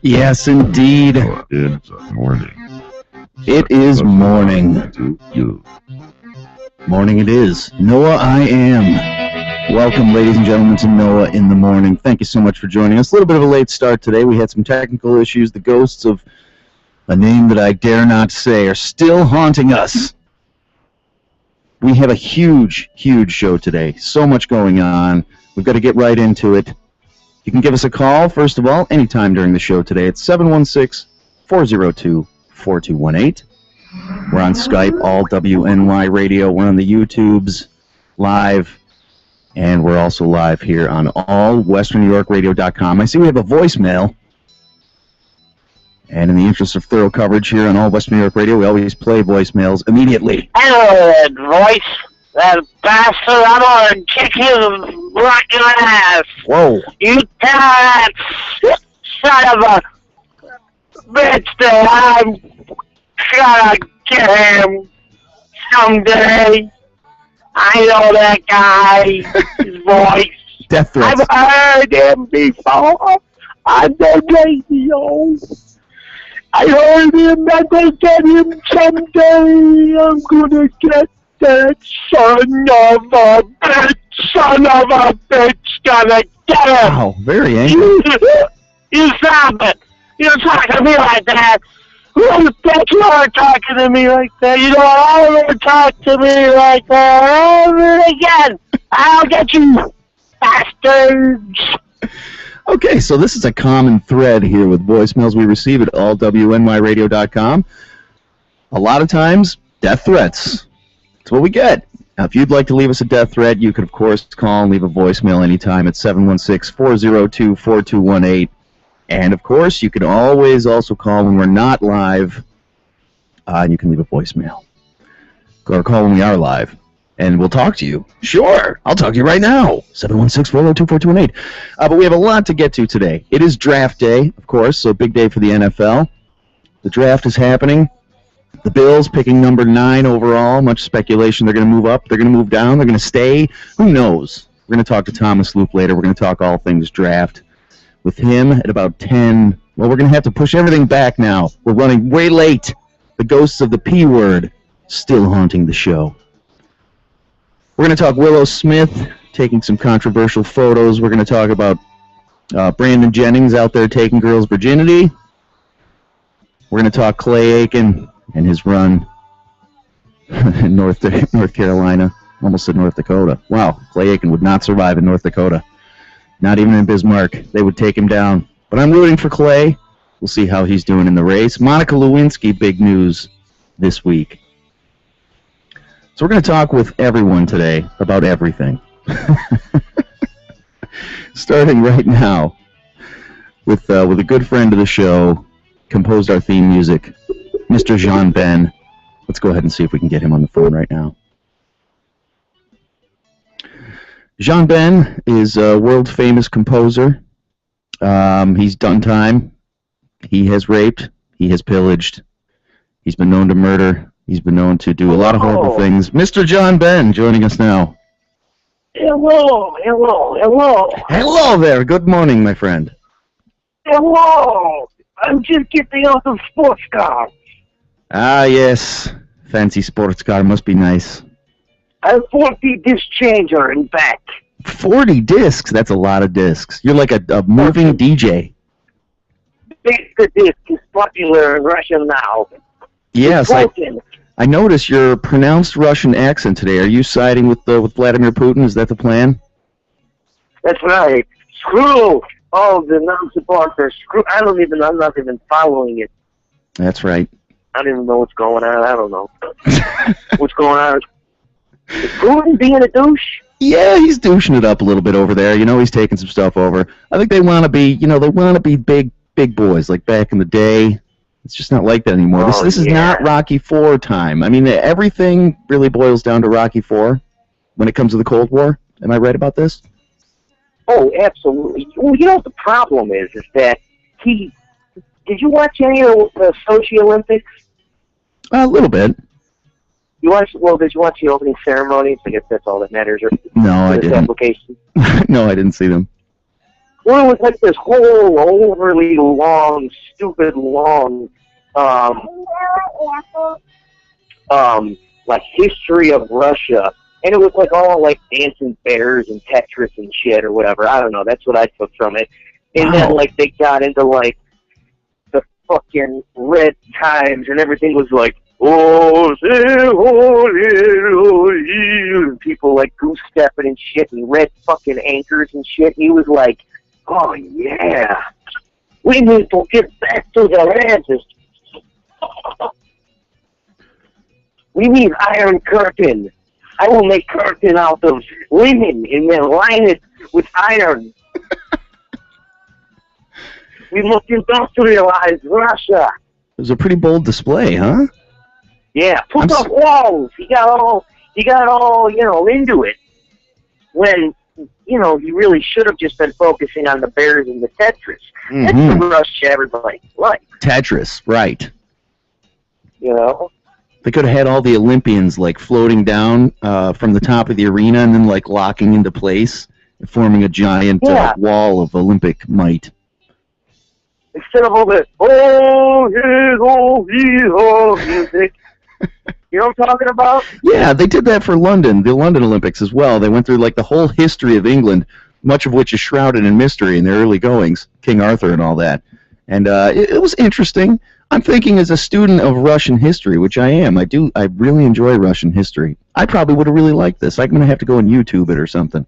Yes, indeed. It's morning. It is morning. To you. Morning it is. Noah, I am. Welcome, ladies and gentlemen, to Noah in the Morning. Thank you so much for joining us. A little bit of a late start today. We had some technical issues. The ghosts of a name that I dare not say are still haunting us. We have a huge, huge show today. So much going on. We've got to get right into it. You can give us a call, first of all, anytime during the show today. It's 716-402-4218. We're on Skype, all WNY Radio. We're on the YouTubes live, and we're also live here on allwesternnewyorkradio.com. I see we have a voicemail, and in the interest of thorough coverage here on All Western New York Radio, we always play voicemails immediately. Hello, voice. That bastard, I'm gonna kick him right in the ass. Whoa. You tell that son of a bitch that I'm gonna get him someday. I know that guy, his voice. Death threats. I've heard him before on the radio. I heard him, I'm gonna get him someday. I'm gonna get that son of a bitch, gonna get him. Wow, very angry. You stop it. You don't talk to me like that. Who the bitch you are talking to me like that? You don't ever talk to me like that ever again. I'll get you, bastards. Okay, so this is a common thread here with voicemails we receive at allwnYradio.com. A lot of times, death threats. That's what we get. Now, if you'd like to leave us a death threat, you could, of course, call and leave a voicemail anytime at 716-402-4218. And, of course, you can always also call when we're not live, and you can leave a voicemail. Or call when we are live, and we'll talk to you. Sure, I'll talk to you right now, 716-402-4218. But we have a lot to get to today. It is draft day, of course, so big day for the NFL. The draft is happening. The Bills picking number 9 overall. Much speculation. They're going to move up. They're going to move down. They're going to stay. Who knows? We're going to talk to Thomas Loop later. We're going to talk all things draft with him at about 10. Well, we're going to have to push everything back now. We're running way late. The ghosts of the P word still haunting the show. We're going to talk Willow Smith taking some controversial photos. We're going to talk about Brandon Jennings out there taking girls' virginity. We're going to talk Clay Aiken and his run in North Carolina. Almost said North Dakota. Wow, Clay Aiken would not survive in North Dakota. Not even in Bismarck. They would take him down. But I'm rooting for Clay. We'll see how he's doing in the race. Monica Lewinsky, big news this week. So we're going to talk with everyone today about everything. Starting right now with a good friend of the show, composed our theme music, Mr. Jean Ben. Let's go ahead and see if we can get him on the phone right now. Jean Ben is a world-famous composer. He's done time. He has raped. He has pillaged. He's been known to murder. He's been known to do a lot of horrible things. Mr. John Ben joining us now. Hello. Hello there. Good morning, my friend. Hello. I'm just getting off of sports car. Ah, yes. Fancy sports car must be nice. I have 40 disc changer in back. 40 discs? That's a lot of discs. You're like a moving DJ. The disc is popular in Russia now. Yes, I noticed your pronounced Russian accent today. Are you siding with Vladimir Putin? Is that the plan? That's right. Screw all the non-supporters. I'm not even following it. That's right. I don't even know what's going on. I don't know. What's going on? Is Putin being a douche? Yeah, he's douching it up a little bit over there. You know, he's taking some stuff over. I think they want to be, big boys like back in the day. It's just not like that anymore. This is not Rocky IV time. I mean, everything really boils down to Rocky IV when it comes to the Cold War. Am I right about this? Oh, absolutely. Well, you know what the problem is that did you watch any of the Sochi Olympics? A little bit. Did you watch the opening ceremonies? I guess that's all that matters. No, I didn't. No, I didn't see them. Well, it was like this whole overly long, stupid long, like history of Russia. And it was like all like dancing bears and Tetris and shit or whatever. I don't know. That's what I took from it. And then like they got into like the fucking Red Times and everything was like, oh, and people like goose stepping and shit and red fucking anchors and shit. And he was like, oh yeah, we need to get back to the ancestors. We need iron curtain. I will make curtain out of linen and then line it with iron. We must industrialize Russia. It was a pretty bold display, huh? Yeah, put up walls. He got all, into it. When, he really should have just been focusing on the bears and the Tetris. Mm-hmm. That's the Russia everybody likes. Tetris, right. They could have had all the Olympians, like, floating down from the top of the arena and then, like, locking into place, forming a giant wall of Olympic might. Instead of all the, music. You know what I'm talking about? Yeah, they did that for London, the London Olympics as well. They went through, like, the whole history of England, much of which is shrouded in mystery in their early goings, King Arthur and all that. And it was interesting. I'm thinking as a student of Russian history, which I am. I really enjoy Russian history. I probably would have really liked this. I'm going to have to go and YouTube it or something.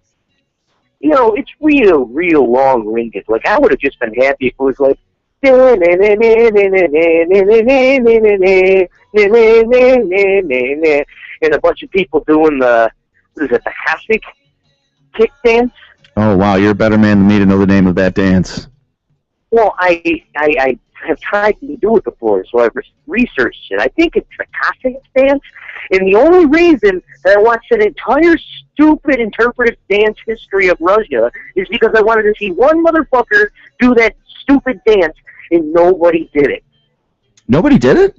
It's real long-winded. Like, I would have just been happy if it was like, and a bunch of people doing the Hasek kick dance. Oh, wow, you're a better man than me to know the name of that dance. Well, I have tried to do it before, so I've researched it. I think it's the Cossack dance, and the only reason that I watched an entire stupid interpretive dance history of Russia is because I wanted to see one motherfucker do that stupid dance, and nobody did it. Nobody did it?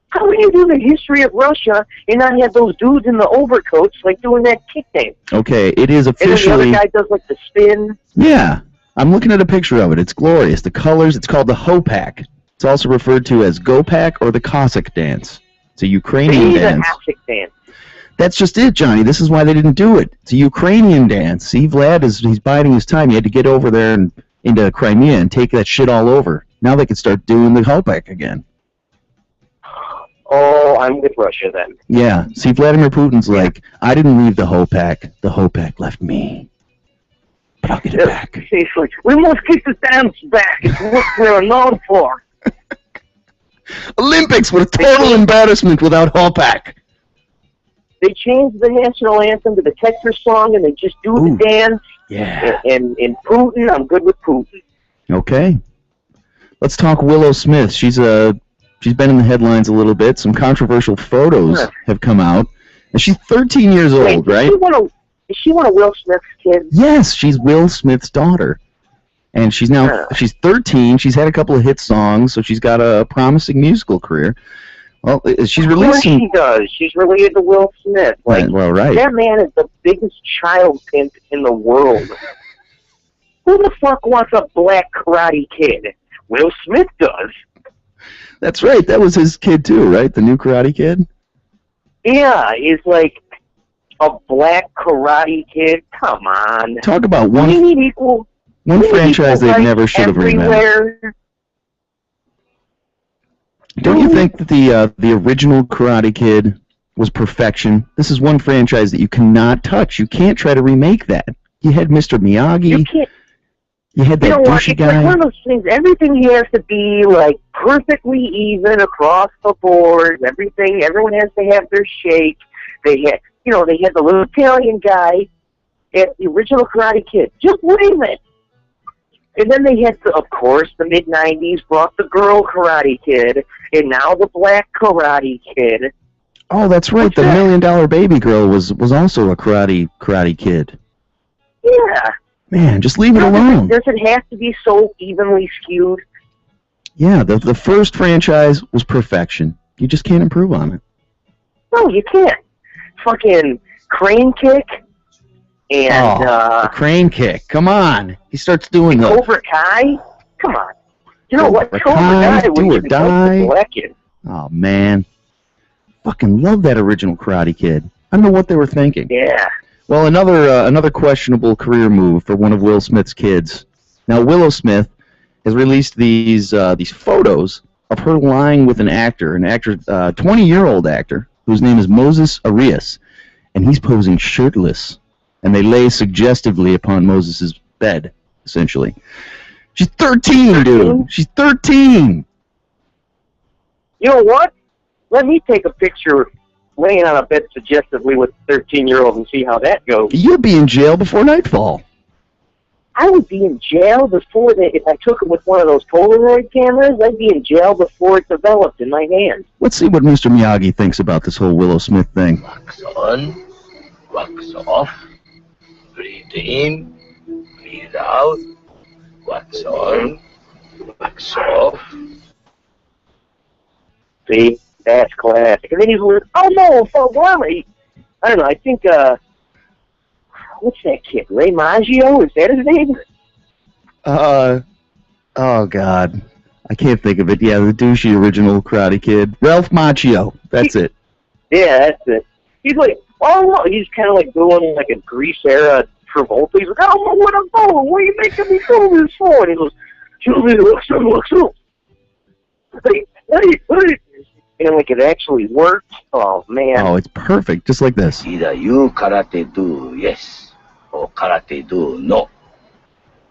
How do you do the history of Russia and not have those dudes in the overcoats, like, doing that kick dance? Okay, it is officially... And then the other guy does, like, the spin. Yeah. I'm looking at a picture of it. It's glorious. The colors, it's called the Hopak. It's also referred to as Gopak or the Cossack dance. It's a Ukrainian dance. The Cossack dance. That's just it, Johnny. This is why they didn't do it. It's a Ukrainian dance. See, Vlad, he's biding his time. He had to get over there and into Crimea and take that shit all over. Now they can start doing the Hopak again. Oh, I'm with Russia then. Yeah. See, Vladimir Putin's like, I didn't leave the Hopak. The Hopak left me. But I'll get it back. He's like, we must get the dance back. It's what we're known for. Olympics were a total embarrassment without Hopak. They changed the national anthem to the Tetris song, and they just do the dance. Yeah. And Putin, I'm good with Putin. Okay. Let's talk Willow Smith. She's been in the headlines a little bit. Some controversial photos have come out. And she's 13 years old, right? Is she one of Will Smith's kids? Yes, she's Will Smith's daughter. And she's 13. She's had a couple of hit songs, so she's got a promising musical career. Well, she's releasing... Of course she does. She's related to Will Smith. Like, well, right. That man is the biggest child pimp in the world. Who the fuck wants a black Karate Kid? Will Smith does. That's right. That was his kid, too, right? The new Karate Kid? Yeah, he's like... A black Karate Kid? Come on. Talk about one franchise they never should have remembered. Don't you think that the original Karate Kid was perfection? This is one franchise that you cannot touch. You can't try to remake that. You had Mr. Miyagi. You can't. You had that douchey guy. It's like one of those things. Everything has to be like perfectly even across the board. Everyone has to have their shake. They had the little Italian guy at the original Karate Kid. Just leave it. And then they had, of course, the mid-'90s brought the girl Karate Kid, and now the black Karate Kid. Oh, that's right. The $1 Million Baby Girl was also a Karate Kid. Yeah. Man, just leave it alone. Does it have to be so evenly skewed? Yeah, the first franchise was perfection. You just can't improve on it. No, you can't. Fucking Crane Kick. And the crane kick. Come on. He starts doing the Cobra Kai. Come on. You know what? Cobra Kai, Cobra Kai do or was die. Black-in. Oh, man. Fucking love that original Karate Kid. I don't know what they were thinking. Yeah. Well, another questionable career move for one of Will Smith's kids. Now, Willow Smith has released these photos of her lying with an actor, 20-year-old actor, whose name is Moses Arias, and he's posing shirtless, and they lay suggestively upon Moses' bed, essentially. She's 13, dude. She's 13. You know what? Let me take a picture laying on a bed suggestively with a 13-year-old and see how that goes. You'll be in jail before nightfall. I would be in jail before if I took it with one of those Polaroid cameras, I'd be in jail before it developed in my hand. Let's see what Mr. Miyagi thinks about this whole Willow Smith thing. Wax on, wax off, breathe in, breathe out, wax on, wax off. See? That's classic. And then he's like, oh no, I don't know, I think, what's that kid? Ray Maggio? Is that his name? Oh God. I can't think of it. Yeah, the douchey original Karate Kid. Ralph Macchio. That's it. Yeah, that's it. He's like, oh no, he's kind of like doing like a Grease era Travolta. He's like, I don't know what I'm doing. What are you making me do this for? And he goes, Julie, look so. Hey, and like it actually worked. Oh man. Oh, it's perfect, just like this. Either you karate do yes, or karate do no.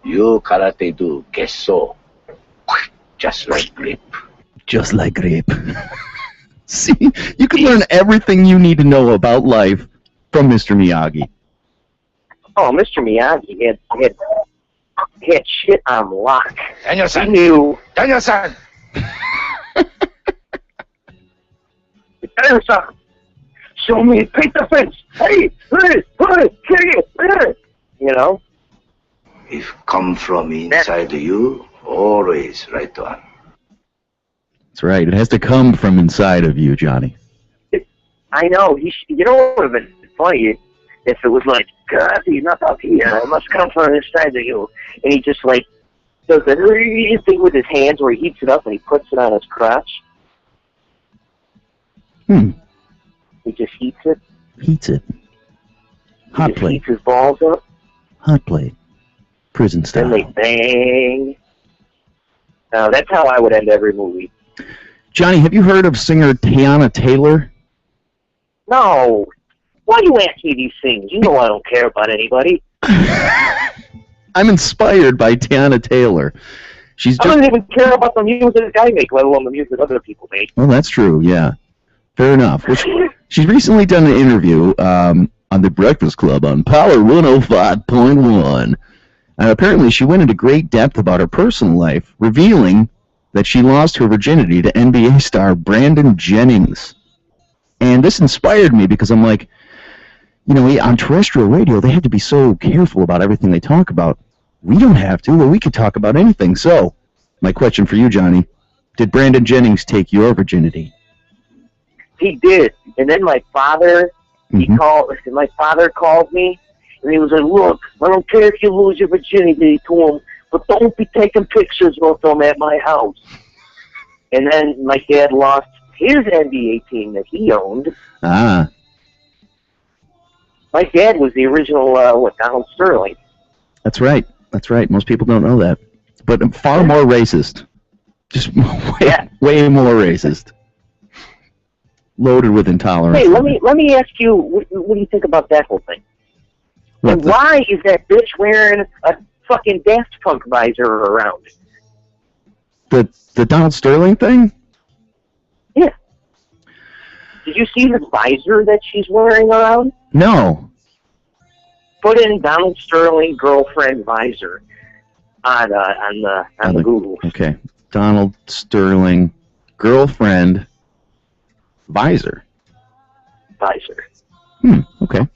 You karate do gesso. Just like grape. Just like grape. See, you can learn everything you need to know about life from Mr. Miyagi. Oh, Mr. Miyagi had shit on lock. Daniel-san. He knew. Daniel-san. Daniel-san. Show me, paint the fence. Hey, you know? If come from inside you, always right one. That's right. It has to come from inside of you, Johnny. I know. You know what would have been funny if it was like, God, he's not up here. It must come from inside of you. And he just like does the thing with his hands where he heats it up and he puts it on his crotch. He just heats it. Heats it. Hot plate. Heats his balls up. Hot plate. Prison style. Then they bang. That's how I would end every movie. Johnny, have you heard of singer Tiana Taylor? No. Why do you ask me these things? You know I don't care about anybody. I'm inspired by Tiana Taylor. I don't even care about the music I make, let alone the music other people make. Well, that's true, yeah. Fair enough. Well, she's recently done an interview on The Breakfast Club on Power 105.1. Apparently, she went into great depth about her personal life, revealing that she lost her virginity to NBA star Brandon Jennings. And this inspired me because I'm like, you know, on terrestrial radio, they have to be so careful about everything they talk about. We don't have to, or we could talk about anything. So, my question for you, Johnny, did Brandon Jennings take your virginity? He did. And then my father, my father called me, and he was like, look, I don't care if you lose your virginity to him, but don't be taking pictures with them at my house. And then my dad lost his NBA team that he owned. Ah. My dad was the original, Donald Sterling. That's right. That's right. Most people don't know that. But far more racist. Just way more racist. Loaded with intolerance. Hey, let me ask you, what do you think about that whole thing? And why is that bitch wearing a fucking Daft Punk visor around? The Donald Sterling thing? Yeah. Did you see the visor that she's wearing around? No. Put in Donald Sterling girlfriend visor on the Google. Okay. Donald Sterling girlfriend visor. Visor. Okay.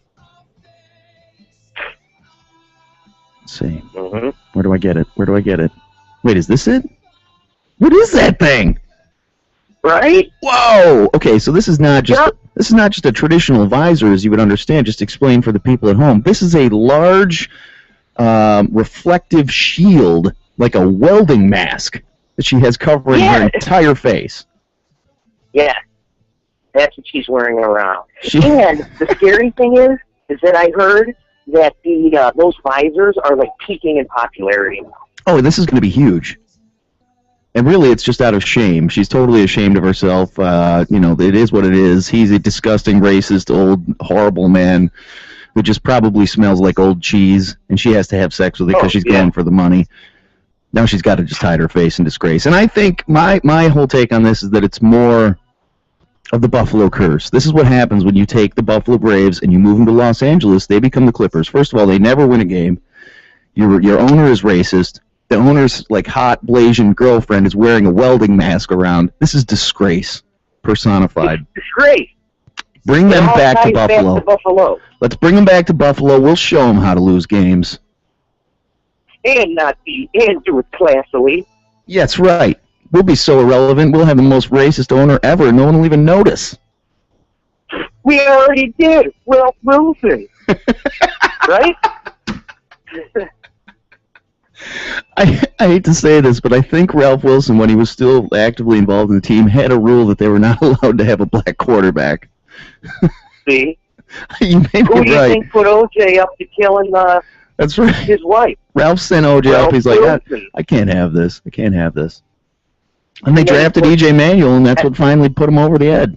Let's see. Where do I get it? Wait, is this it? What is that thing? Right? Whoa! Okay, so this is not just This is not just a traditional visor, as you would understand. Just explain for the people at home. This is a large, reflective shield, like a welding mask, that she has covering her entire face. Yeah, that's what she's wearing around. And the scary thing is that I heard that those visors are like peaking in popularity now. Oh, this is going to be huge. And really, it's just out of shame. She's totally ashamed of herself. It is what it is. He's a disgusting, racist, old, horrible man who just probably smells like old cheese, and she has to have sex with it because she's going for the money. Now she's got to just hide her face in disgrace. And I think my whole take on this is that it's more of the Buffalo curse. This is what happens when you take the Buffalo Braves and you move them to Los Angeles. They become the Clippers. First of all, they never win a game. Your owner is racist. The owner's hot Blasian girlfriend is wearing a welding mask around. This is disgrace personified. It's disgrace. Bring them back to Buffalo. Let's bring them back to Buffalo. We'll show them how to lose games. And do it classily. Yeah, that's right. We'll be so irrelevant. We'll have the most racist owner ever. No one will even notice. We already did. Ralph Wilson. Right? I hate to say this, but I think Ralph Wilson, when he was still actively involved in the team, had a rule that they were not allowed to have a black quarterback. See? You may be Who do you right. think put OJ up to killing That's right. his wife? Ralph sent OJ up. He's like, I can't have this. I can't have this. And they drafted E.J. Manuel, and that's what finally put him over the edge.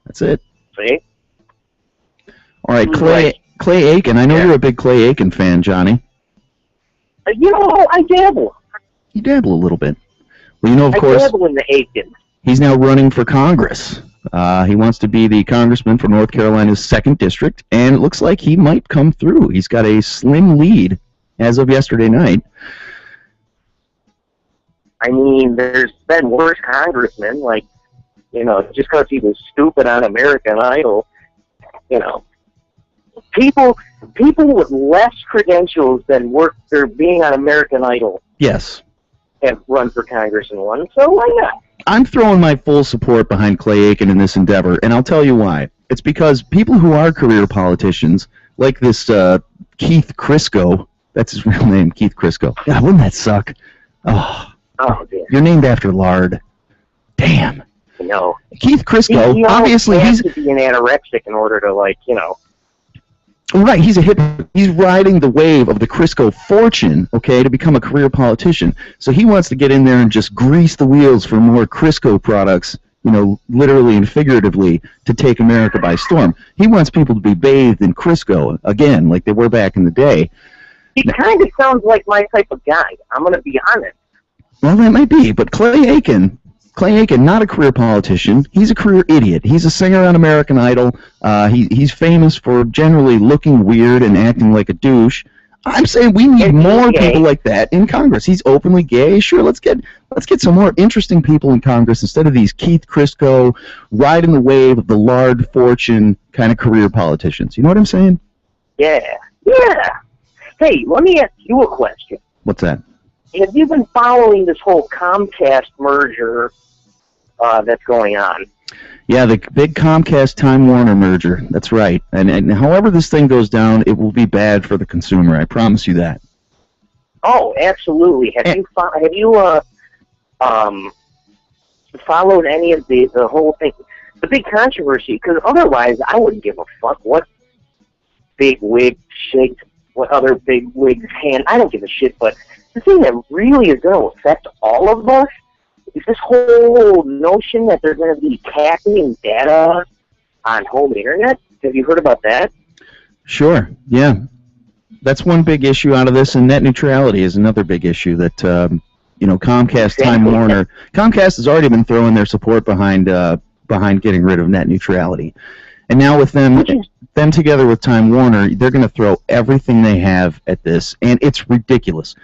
That's it. See? All right, Clay Aiken. I know you're a big Clay Aiken fan, Johnny. I dabble. You dabble a little bit. Well, of course, I dabble in the Aiken. He's now running for Congress. He wants to be the congressman for North Carolina's 2nd District, and it looks like he might come through. He's got a slim lead as of yesterday night. I mean, there's been worse congressmen, just because he was stupid on American Idol, people with less credentials than being on American Idol. Yes. Have run for Congress and won, so why not? I'm throwing my full support behind Clay Aiken in this endeavor, and I'll tell you why. It's because people who are career politicians, like this Keith Crisco, that's his real name, Keith Crisco. God, wouldn't that suck? Oh, dear. You're named after lard. Damn. No. Keith Crisco, he obviously has to be an anorexic in order to, Right, he's riding the wave of the Crisco fortune, to become a career politician. So he wants to get in there and just grease the wheels for more Crisco products, literally and figuratively, to take America by storm. He wants people to be bathed in Crisco, again, like they were back in the day. He kind of sounds like my type of guy, I'm going to be honest. Well, that might be, but Clay Aiken, not a career politician. He's a career idiot. He's a singer on American Idol. He's famous for generally looking weird and acting like a douche. I'm saying we need more people like that in Congress. He's openly gay. Sure, let's get some more interesting people in Congress instead of these Keith Crisco riding the wave of the lard fortune kind of career politicians. You know what I'm saying? Yeah. Hey, let me ask you a question. What's that? Have you been following this whole Comcast merger that's going on? Yeah, the big Comcast-Time Warner merger. That's right. And however this thing goes down, it will be bad for the consumer. I promise you that. Oh, absolutely. Have you followed any of the whole thing, the big controversy? Because otherwise, I wouldn't give a fuck what big wig shakes, what other big wigs hand. I don't give a shit. But the thing that really is going to affect all of us is this whole notion that they're going to be capping data on home internet. Have you heard about that? Sure, yeah. That's one big issue out of this, and net neutrality is another big issue that, Comcast, Time Warner. Comcast has already been throwing their support behind getting rid of net neutrality. And now with them together with Time Warner, they're going to throw everything they have at this, and it's ridiculous.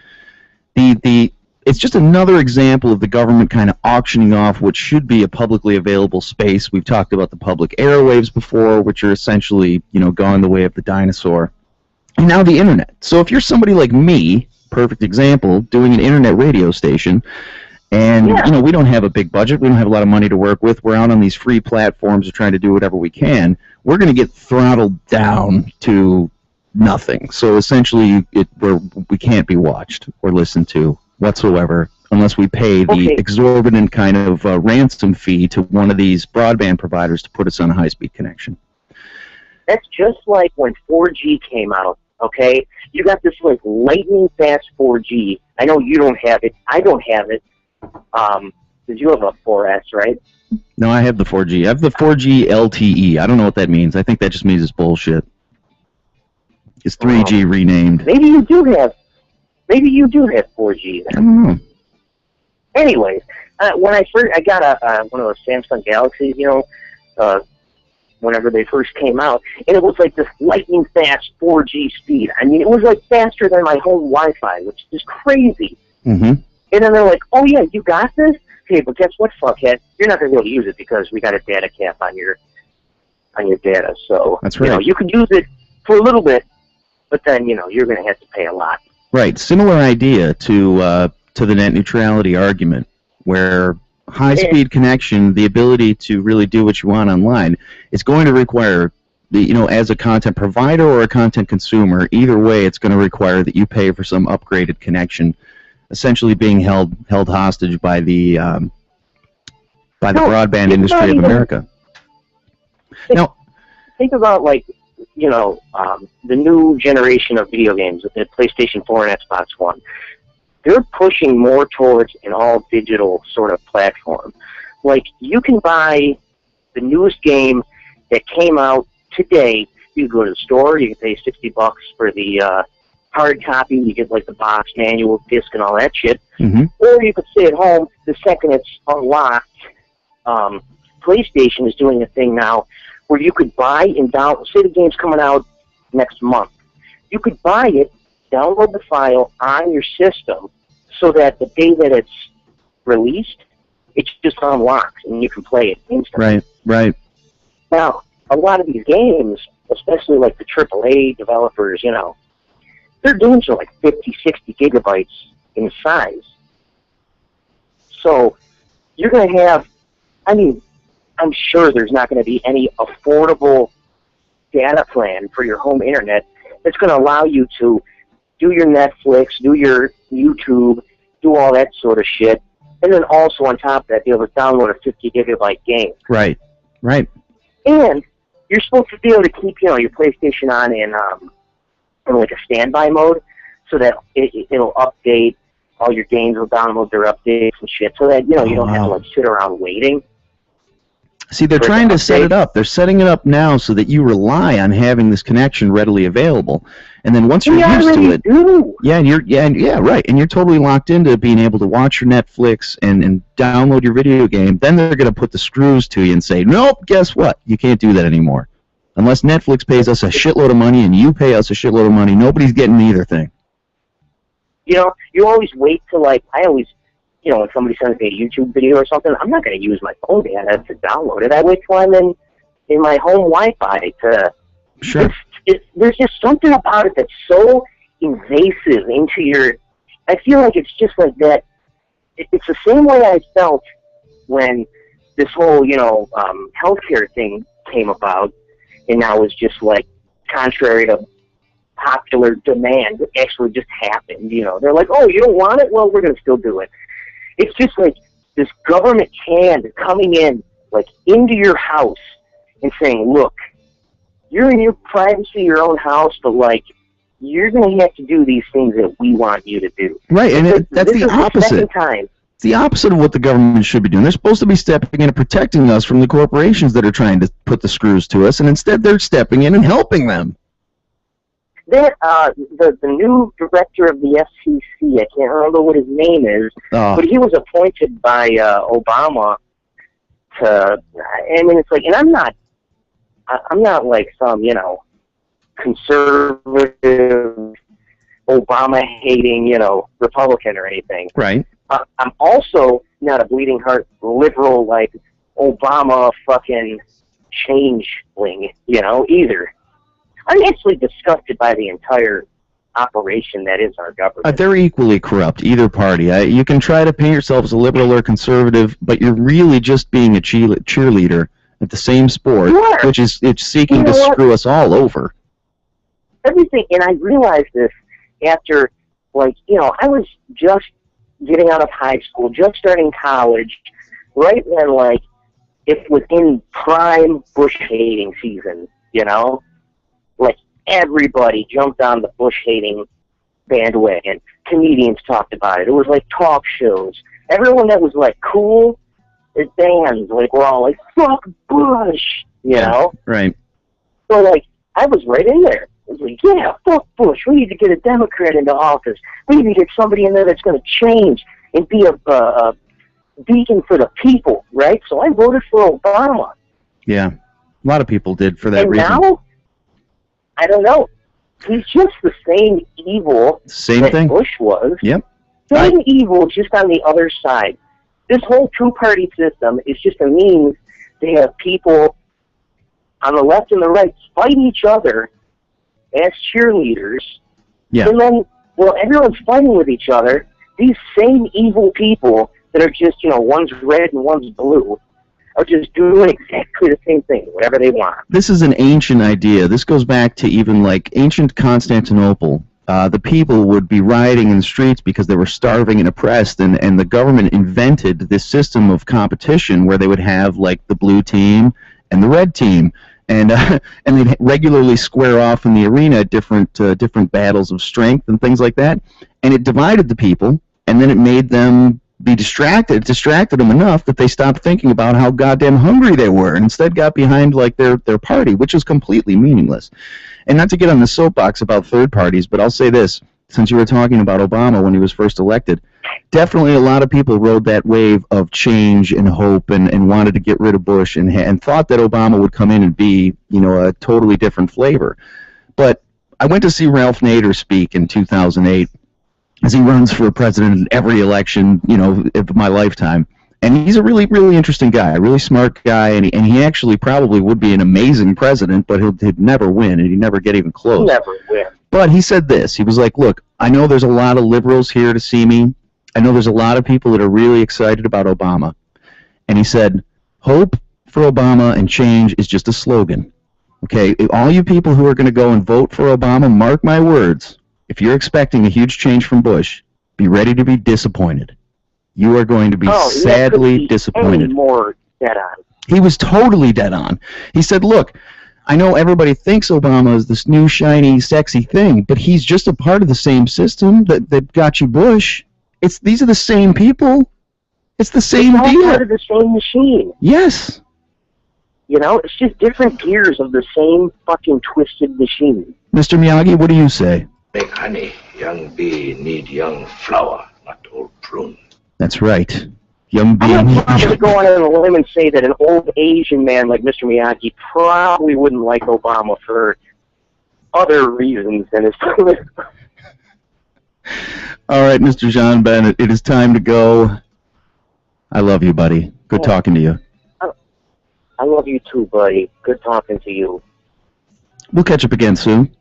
It's just another example of the government kind of auctioning off what should be a publicly available space. We've talked about the public airwaves before, which are essentially, gone the way of the dinosaur. And now the internet. So if you're somebody like me, perfect example, doing an internet radio station, And, Yeah. we don't have a big budget. We don't have a lot of money to work with. We're out on these free platforms trying to do whatever we can. We're going to get throttled down to nothing. So essentially, we can't be watched or listened to whatsoever unless we pay the exorbitant kind of ransom fee to one of these broadband providers to put us on a high-speed connection. That's just like when 4G came out, okay? You got this, like, lightning-fast 4G. I know you don't have it. I don't have it. Did you have a 4S, right? No, I have the 4G. I have the 4G LTE. I don't know what that means. I think that just means it's bullshit. It's 3G renamed. Maybe you do have 4G then. I don't know. Anyways, when I got one of those Samsung Galaxies, whenever they first came out, and it was like this lightning fast 4G speed. I mean, it was like faster than my home Wi-Fi, which is crazy. Mm-hmm. And then they're like, "Oh yeah, you got this? Okay, but guess what, fuckhead? You're not gonna be able to use it because we got a data cap on your data. So that's right. You can use it for a little bit, but then you're gonna have to pay a lot." Right. Similar idea to the net neutrality argument, where high-speed connection, the ability to really do what you want online, is going to require, as a content provider or a content consumer, either way, it's going to require that you pay for some upgraded connection, essentially being held hostage by the broadband industry of America. Think about the new generation of video games, the PlayStation 4 and Xbox One. They're pushing more towards an all-digital sort of platform. Like, you can buy the newest game that came out today. You can go to the store, you can pay $60 for the hard copy, you get, like, the box, manual, disc, and all that shit. Mm-hmm. Or you could stay at home the second it's unlocked. PlayStation is doing a thing now where you could buy and download, say the game's coming out next month. You could buy it, download the file on your system so that the day that it's released, it just unlocks and you can play it instantly. Right. Now, a lot of these games, especially like the AAA developers, their games are like 50, 60 gigabytes in size. So you're going to have, I'm sure there's not going to be any affordable data plan for your home internet that's going to allow you to do your Netflix, do your YouTube, do all that sort of shit, and then also on top of that, be able to download a 50 gigabyte game. Right. And you're supposed to be able to keep, your PlayStation on in like a standby mode, so that it'll update. All your games will download their updates and shit, so that you don't have to sit around waiting. See, they're trying to set it up. They're setting it up now so that you rely on having this connection readily available, and then once you're used to it, right, and you're totally locked into being able to watch your Netflix and download your video game. Then they're going to put the screws to you and say, nope, guess what? You can't do that anymore. Unless Netflix pays us a shitload of money and you pay us a shitload of money, nobody's getting either thing. You always wait till, I always, when somebody sends me a YouTube video or something, I'm not going to use my phone data to download it. I wait till I'm in my home Wi-Fi to... Sure. There's just something about it that's so invasive into your... I feel like it's just like that. It's the same way I felt when this whole, healthcare thing came about, and now it's just, contrary to popular demand, it actually just happened. They're like, oh, you don't want it? Well, we're going to still do it. It's just like this government hand coming in, into your house and saying, look, you're in your privacy, your own house, but, you're going to have to do these things that we want you to do. Right, and that's the opposite. Time. It's the opposite of what the government should be doing. They're supposed to be stepping in and protecting us from the corporations that are trying to put the screws to us, and instead they're stepping in and helping them. That the new director of the FCC, I can't remember what his name is, but he was appointed by Obama to. It's and I'm not like some conservative, Obama-hating Republican or anything. Right. I'm also not a bleeding heart liberal Obama fucking changeling, either. I'm actually disgusted by the entire operation that is our government. They're equally corrupt, either party. You can try to paint yourself as a liberal or conservative, but you're really just being a cheerleader at the same sport, which is it's seeking to screw us all over. Everything, and I realized this after, like, I was just getting out of high school, just starting college, right when, like, it was in prime Bush hating season, like, everybody jumped on the Bush hating bandwagon. Comedians talked about it. It was like talk shows. Everyone that was, like, cool, the bands, like, were all like, fuck Bush, Right. So, like, I was right in there. I was like, yeah, fuck Bush. We need to get a Democrat into office. We need to get somebody in there that's going to change and be a beacon for the people, right? So I voted for Obama. Yeah, a lot of people did for that reason. And now, I don't know. He's just the same evil that Bush was. Yep. Same evil, just on the other side. This whole two-party system is just a means to have people on the left and the right fight each other as cheerleaders. Yeah. And then, everyone's fighting with each other. These same evil people that are just, one's red and one's blue, are just doing exactly the same thing, whatever they want. This is an ancient idea. This goes back to even, like, ancient Constantinople. The people would be rioting in the streets because they were starving and oppressed, and the government invented this system of competition where they would have, like, the blue team and the red team. And they'd regularly square off in the arena at different battles of strength and things like that. And it divided the people, and then it made them be distracted. It distracted them enough that they stopped thinking about how goddamn hungry they were, and instead got behind, like, their party, which was completely meaningless. And not to get on the soapbox about third parties, but I'll say this, since you were talking about Obama when he was first elected, definitely a lot of people rode that wave of change and hope and wanted to get rid of Bush and thought that Obama would come in and be, a totally different flavor. But I went to see Ralph Nader speak in 2008 as he runs for president in every election, of my lifetime. And he's a really, really interesting guy, a really smart guy, and he actually probably would be an amazing president, but he'd never win, and he'd never get even close. Never win. But he said this. He was like, look, I know there's a lot of liberals here to see me. I know there's a lot of people that are really excited about Obama. And he said, hope for Obama and change is just a slogan. Okay, all you people who are going to go and vote for Obama, mark my words, if you're expecting a huge change from Bush, be ready to be disappointed. You are going to be sadly disappointed. More dead on. He was totally dead on. He said, look, I know everybody thinks Obama is this new, shiny, sexy thing, but he's just a part of the same system that got you Bush. These are the same people. It's the same deal. It's all part of the same machine. Yes. It's just different gears of the same fucking twisted machine. Mr. Miyagi, what do you say? Make honey. Young bee need young flower, not old prune. That's right. Young bee. I'm going to go on a limb and say that an old Asian man like Mr. Miyagi probably wouldn't like Obama for other reasons than his political. All right, Mr. John Bennett, it is time to go. I love you, buddy. Good talking to you. I love you too, buddy. Good talking to you. We'll catch up again soon.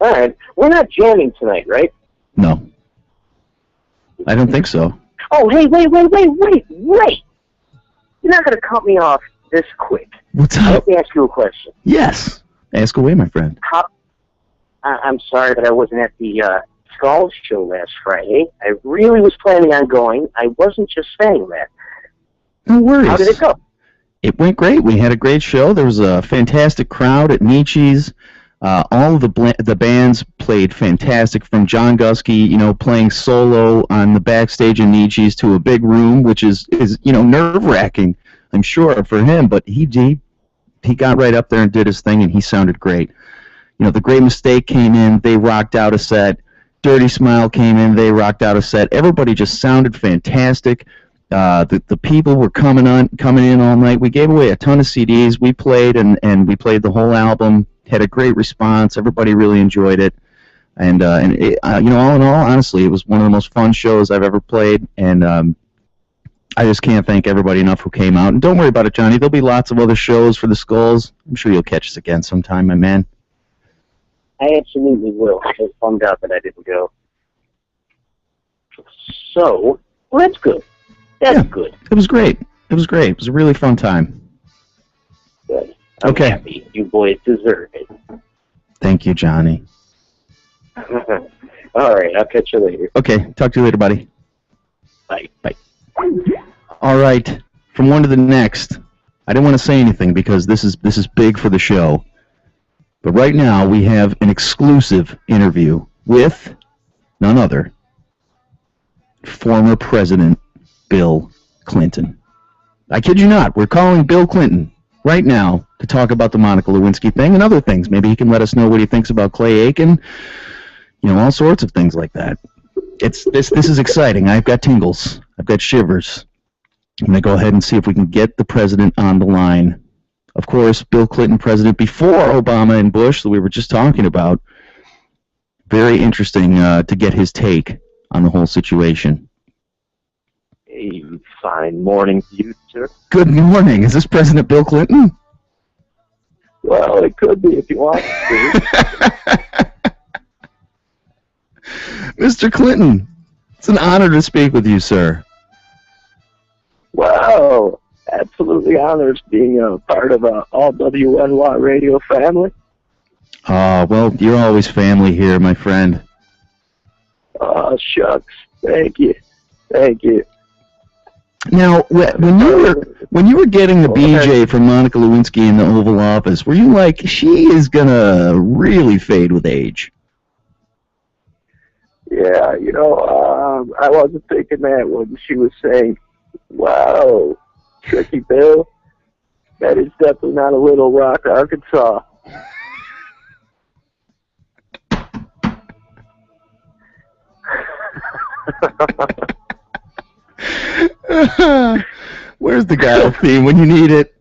All right. We're not jamming tonight, right? No. I don't think so. Oh, hey, wait. You're not going to cut me off this quick. What's up? I have to ask you a question. Yes. Ask away, my friend. I'm sorry that I wasn't at the Skulls show last Friday. I really was planning on going. I wasn't just saying that. No worries. How did it go? It went great. We had a great show. There was a fantastic crowd at Nietzsche's. All of the bands played fantastic, from John Gusky, playing solo on the backstage in Nietzsche's to a big room, which is nerve-wracking, I'm sure, for him. But he got right up there and did his thing, and he sounded great. The Great Mistake came in. They rocked out a set. Dirty Smile came in. They rocked out a set. Everybody just sounded fantastic. The people were coming in all night. We gave away a ton of CDs. We played, and we played the whole album. Had a great response. Everybody really enjoyed it, and it, all in all, honestly, it was one of the most fun shows I've ever played, and I just can't thank everybody enough who came out. And don't worry about it, Johnny. There'll be lots of other shows for the Skulls. I'm sure you'll catch us again sometime, my man. I absolutely will. I was bummed out that I didn't go. So, well, that's good. That's good. It was great. It was great. It was a really fun time. Good. I'm Okay. happy. You boys deserve it. Thank you, Johnny. All right, I'll catch you later. Okay, talk to you later, buddy. Bye. Bye. All right, from one to the next. I didn't want to say anything because this is big for the show. But right now we have an exclusive interview with none other, former President Bill Clinton. I kid you not, we're calling Bill Clinton right now to talk about the Monica Lewinsky thing and other things. Maybe he can let us know what he thinks about Clay Aiken, all sorts of things like that. This is exciting. I've got tingles. I've got shivers. I'm going to go ahead and see if we can get the president on the line. Of course, Bill Clinton, president before Obama and Bush, that we were just talking about. Very interesting to get his take on the whole situation. Hey, fine morning to you, sir. Good morning. Is this President Bill Clinton? Well, it could be if you want to. Mr. Clinton, it's an honor to speak with you, sir. Wow, absolutely honored being a part of all WNY radio family. Well, you're always family here, my friend. Oh, shucks. Thank you. Thank you. Now, when you were getting the BJ from Monica Lewinsky in the Oval Office, were you like, she is gonna really fade with age? Yeah, I wasn't thinking that when she was saying, wow, Tricky Bill, that is definitely not a Little Rock, Arkansas. Where's the guile theme when you need it?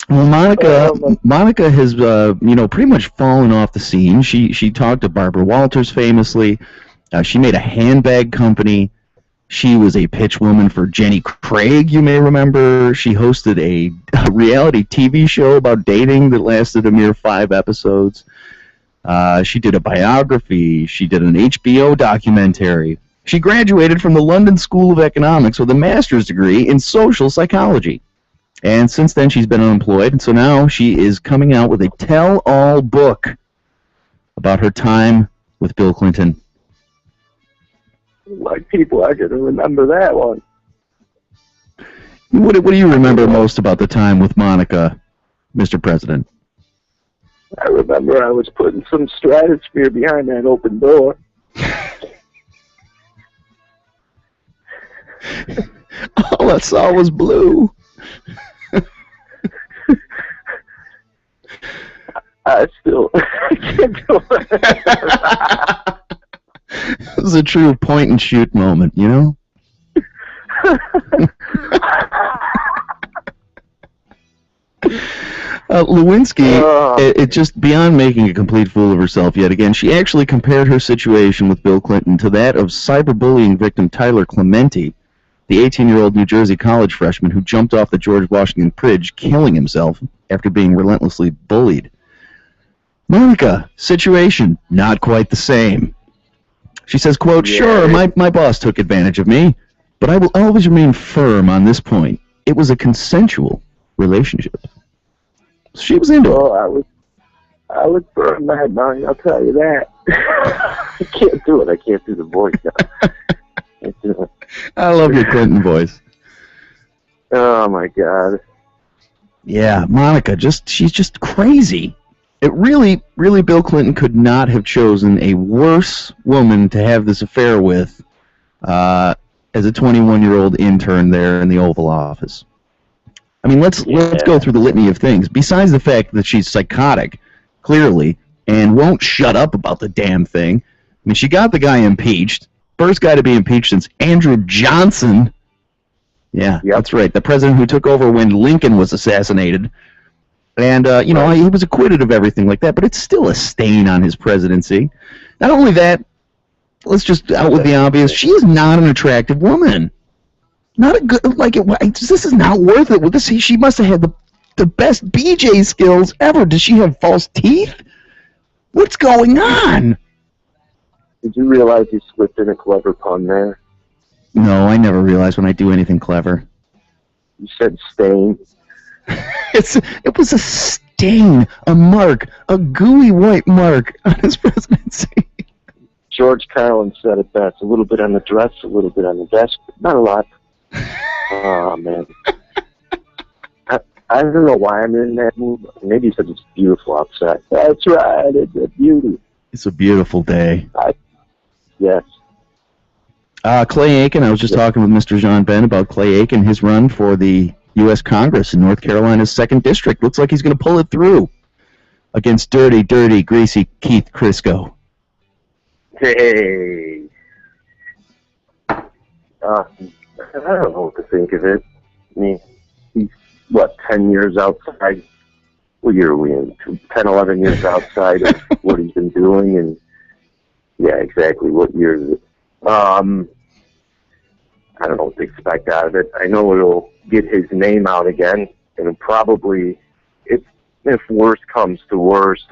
Well, Monica has, pretty much fallen off the scene. She talked to Barbara Walters famously. She made a handbag company. She was a pitch woman for Jenny Craig, you may remember. She hosted a reality TV show about dating that lasted a mere 5 episodes. She did a biography. She did an HBO documentary. She graduated from the London School of Economics with a master's degree in social psychology. And since then, she's been unemployed, and so now she is coming out with a tell-all book about her time with Bill Clinton. Like people are going to remember that one. What do you remember most about the time with Monica, Mr. President? I remember I was putting some stratosphere behind that open door. All I saw was blue. I can't do it. It was a true point-and-shoot moment, Lewinsky, it just beyond making a complete fool of herself yet again, she actually compared her situation with Bill Clinton to that of cyberbullying victim Tyler Clementi, the 18-year-old New Jersey college freshman who jumped off the George Washington Bridge, killing himself after being relentlessly bullied. Monica, situation, not quite the same. She says, quote, sure, my boss took advantage of me, but I will always remain firm on this point. It was a consensual relationship. She was into it. Well, I was firm that night, I'll tell you that. I can't do it. I can't do the voice now. I love your Clinton voice. Oh, my God. Yeah, Monica, she's just crazy. It really, Bill Clinton could not have chosen a worse woman to have this affair with as a 21-year-old intern there in the Oval Office. I mean, let's go through the litany of things. Besides the fact that she's psychotic, clearly, and won't shut up about the damn thing. I mean, she got the guy impeached. First guy to be impeached since Andrew Johnson. Yeah, that's right. The president who took over when Lincoln was assassinated. And, he was acquitted of everything like that, but it's still a stain on his presidency. Not only that, let's just out with the obvious, she is not an attractive woman. Not a good, this is not worth it. With this, she must have had the best BJ skills ever. Does she have false teeth? What's going on? Did you realize you slipped in a clever pun there? No, I never realize when I do anything clever. You said stain. It was a stain, a mark, a gooey white mark on his presidency. George Carlin said it best. A little bit on the dress, a little bit on the desk, but not a lot. Oh, man. I don't know why I'm in that mood. Maybe because it's beautiful outside. That's right, it's a beauty. It's a beautiful day. Yes. Clay Aiken, I was just talking with Mr. John Ben about Clay Aiken, his run for the U.S. Congress in North Carolina's 2nd District. Looks like he's going to pull it through against dirty, greasy Keith Crisco. Hey. I don't know what to think of it. I mean, he's, 10 years outside? What year are we in? 10, 11 years outside of what he's been doing, and yeah, exactly. What year is it? I don't know what to expect out of it. I know it'll get his name out again, and probably, if worse comes to worst,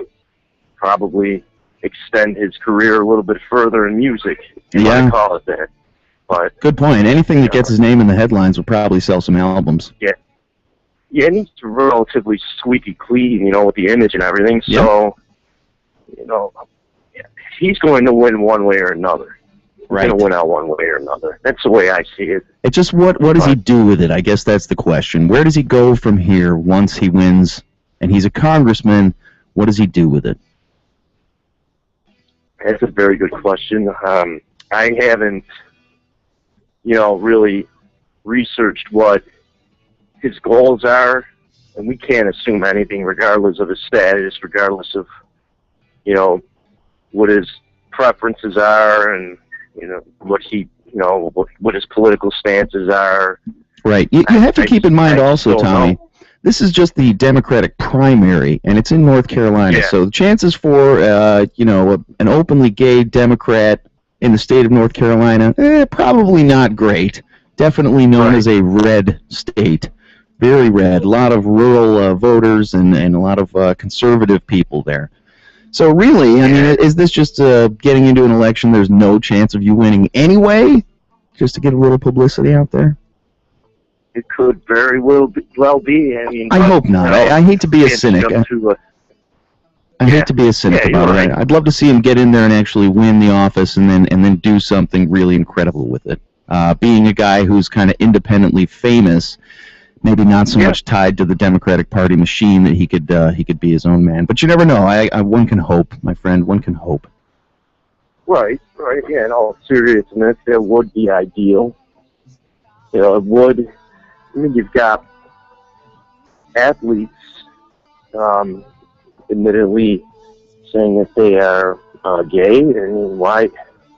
probably extend his career a little bit further in music. If you want to call it that. But good point. Anything that gets his name in the headlines will probably sell some albums. Yeah. Yeah, and he's relatively squeaky clean, with the image and everything. So, he's going to win one way or another. He's going to win out one way or another. That's the way I see it. It's just what does he do with it? I guess that's the question. Where does he go from here once he wins and he's a congressman? What does he do with it? That's a very good question. I haven't, really researched what his goals are, and we can't assume anything regardless of his status, regardless of, what his preferences are and, what he, what his political stances are. Right. You have to keep in mind also, Tommy, this is just the Democratic primary, and it's in North Carolina. Yeah. So the chances for, an openly gay Democrat in the state of North Carolina, probably not great. Definitely known as a red state. Very red. A lot of rural voters and a lot of conservative people there. So really, I mean, is this just getting into an election there's no chance of you winning anyway, just to get a little publicity out there? It could very well be. I mean, I hope not. I hate to be a cynic. I hate to be a cynic about it. I'd love to see him get in there and actually win the office and then do something really incredible with it. Being a guy who's kind of independently famous, maybe not so much tied to the Democratic Party machine that he could be his own man. But you never know. One can hope, my friend. One can hope. Right. Yeah, in all seriousness, that would be ideal. It would. I mean, you've got athletes, admittedly, saying that they are gay. I mean, why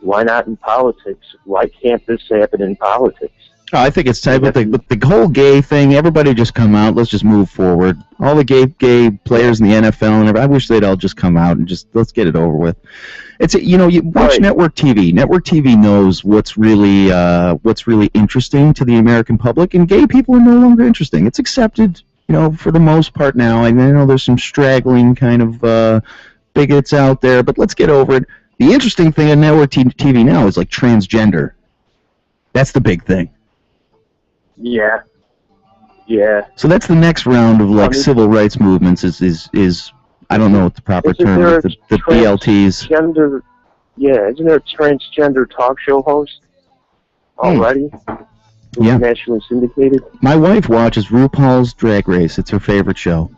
not in politics? Why can't this happen in politics? Oh, I think it's time with the whole gay thing. Everybody just come out. Let's just move forward. All the gay players in the NFL and everything, I wish they'd all just come out and just let's get it over with. It's you watch network TV. Network TV knows what's really interesting to the American public, and gay people are no longer interesting. It's accepted, for the most part now. I know there's some straggling kind of bigots out there, but let's get over it. The interesting thing on network TV now is like transgender. That's the big thing. Yeah. So that's the next round of civil rights movements. Is I don't know what the proper term is. The BLTs. Isn't there a transgender talk show host already? Yeah. Nationally syndicated. My wife watches RuPaul's Drag Race. It's her favorite show.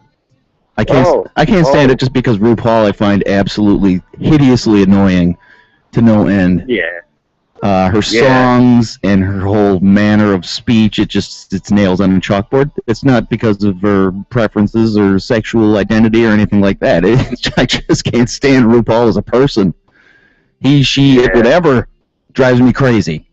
I can't stand it just because RuPaul I find absolutely hideously annoying to no end. Yeah. Her songs and her whole manner of speech, it's nails on a chalkboard. It's not because of her preferences or sexual identity or anything like that. I just can't stand RuPaul as a person. He, she, it, whatever, drives me crazy.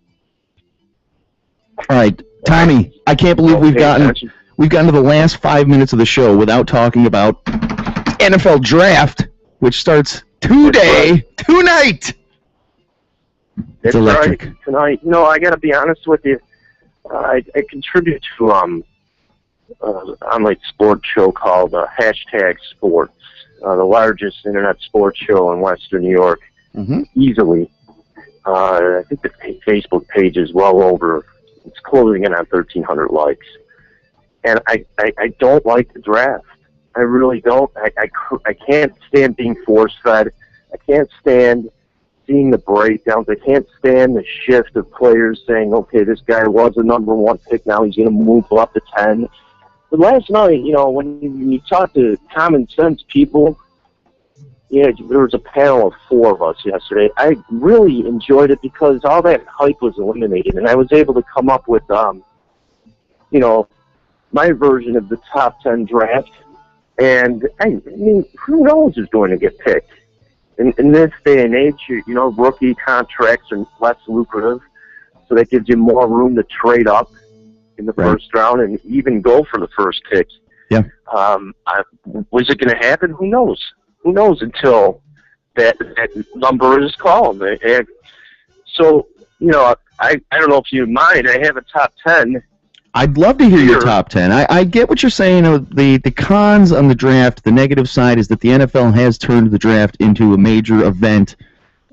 All right, Tommy, I can't believe we've gotten to the last 5 minutes of the show without talking about NFL Draft, which starts tonight. It's electric. Right. Tonight, I got to be honest with you. I contribute to online sport show called #Sports. the largest internet sports show in Western New York, easily. I think the Facebook page is well over, it's closing in on 1,300 likes. And I don't like the draft. I really don't. I can't stand being force-fed. I can't stand seeing the breakdowns. I can't stand the shift of players saying, okay, this guy was a number 1 pick, now he's going to move up to 10. But last night, when you talk to common sense people, there was a panel of 4 of us yesterday. I really enjoyed it because all that hype was eliminated, and I was able to come up with, my version of the top 10 draft. And I mean, who knows who's going to get picked? In this day and age, rookie contracts are less lucrative, so that gives you more room to trade up in the first round and even go for the first pick. Yeah. Was it going to happen? Who knows? Who knows until that number is called? And so, I don't know if you mind. I have a top 10. I'd love to hear your top 10. I get what you're saying. The cons on the draft, the negative side is that the NFL has turned the draft into a major event,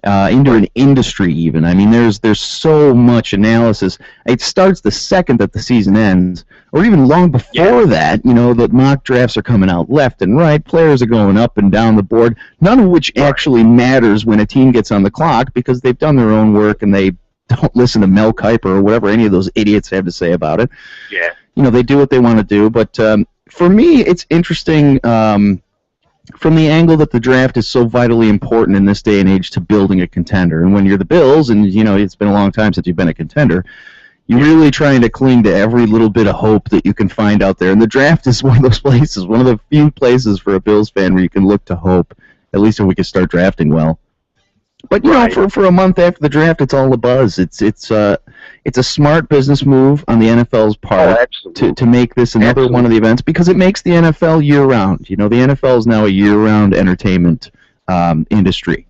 into an industry even. I mean, there's so much analysis. It starts the second that the season ends, or even long before that. The mock drafts are coming out left and right. Players are going up and down the board, none of which actually matters when a team gets on the clock because they've done their own work and they don't listen to Mel Kiper or whatever any of those idiots have to say about it. Yeah. They do what they want to do. But for me, it's interesting from the angle that the draft is so vitally important in this day and age to building a contender. And when you're the Bills, and it's been a long time since you've been a contender, you're really trying to cling to every little bit of hope that you can find out there. And the draft is one of those places, one of the few places for a Bills fan where you can look to hope, at least if we can start drafting well. But for a month after the draft, it's all a buzz. It's a smart business move on the NFL's part to make this another one of the events because it makes the NFL year round. The NFL is now a year round entertainment industry,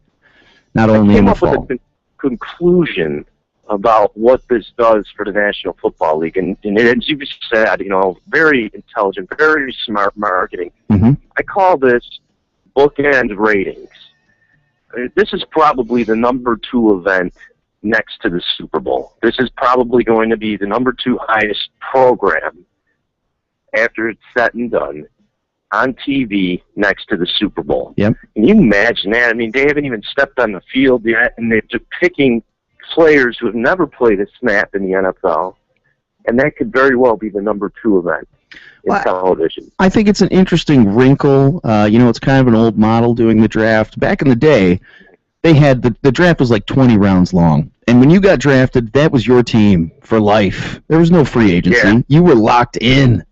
not only in the fall. I came up with a conclusion about what this does for the National Football League, and as you said, very intelligent, very smart marketing. I call this bookend ratings. This is probably the number 2 event next to the Super Bowl. This is probably going to be the number 2 highest program after it's said and done on TV next to the Super Bowl. Yep. Can you imagine that? I mean, they haven't even stepped on the field yet, and they're just picking players who have never played a snap in the NFL, and that could very well be the number 2 event in television. I think it's an interesting wrinkle. It's kind of an old model doing the draft. Back in the day, they had the draft was like 20 rounds long. And when you got drafted, that was your team for life. There was no free agency. Yeah. You were locked in.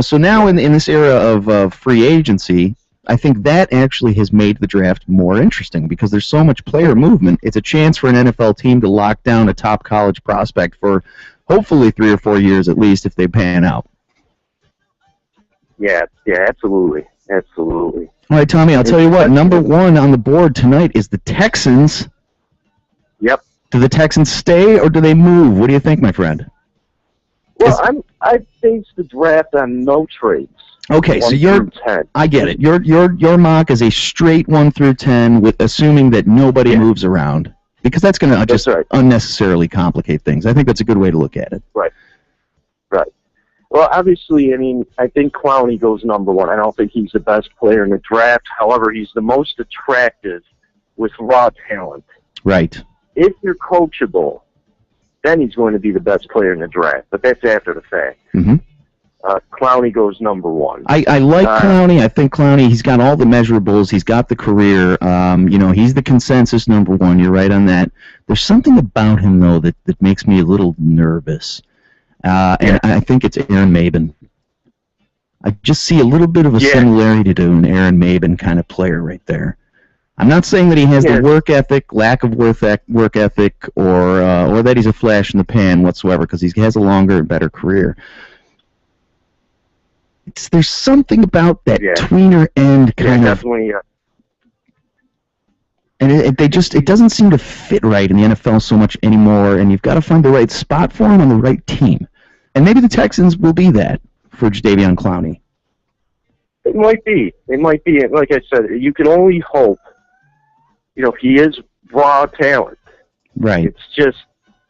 So now in this era of free agency, I think that actually has made the draft more interesting because there's so much player movement. It's a chance for an NFL team to lock down a top college prospect for hopefully 3 or 4 years at least if they pan out. Yeah, absolutely. All right, Tommy, I'll tell you what, number 1 on the board tonight is the Texans. Yep. Do the Texans stay or do they move? What do you think, my friend? Well, I base the draft on no trades. Okay, so I get it. Your mock is a straight 1 through 10 with assuming that nobody moves around because that's going to just unnecessarily complicate things. I think that's a good way to look at it. Right. Well, obviously, I think Clowney goes number 1. I don't think he's the best player in the draft. However, he's the most attractive with raw talent. Right. If you're coachable, then he's going to be the best player in the draft. But that's after the fact. Clowney goes number 1. I like Clowney. I think Clowney, he's got all the measurables. He's got the career. He's the consensus number 1. You're right on that. There's something about him, though, that makes me a little nervous. And I think it's Aaron Maben. I just see a little bit of a similarity to an Aaron Maben kind of player right there. I'm not saying that he has the work ethic, lack of work ethic, or that he's a flash in the pan whatsoever, because he has a longer and better career. There's something about that tweener end kind of. Definitely. And it doesn't seem to fit right in the NFL so much anymore, and you've got to find the right spot for him on the right team. And maybe the Texans will be that for Jadeveon Clowney. It might be. It might be. And like I said, you can only hope. You know, he is raw talent. Right.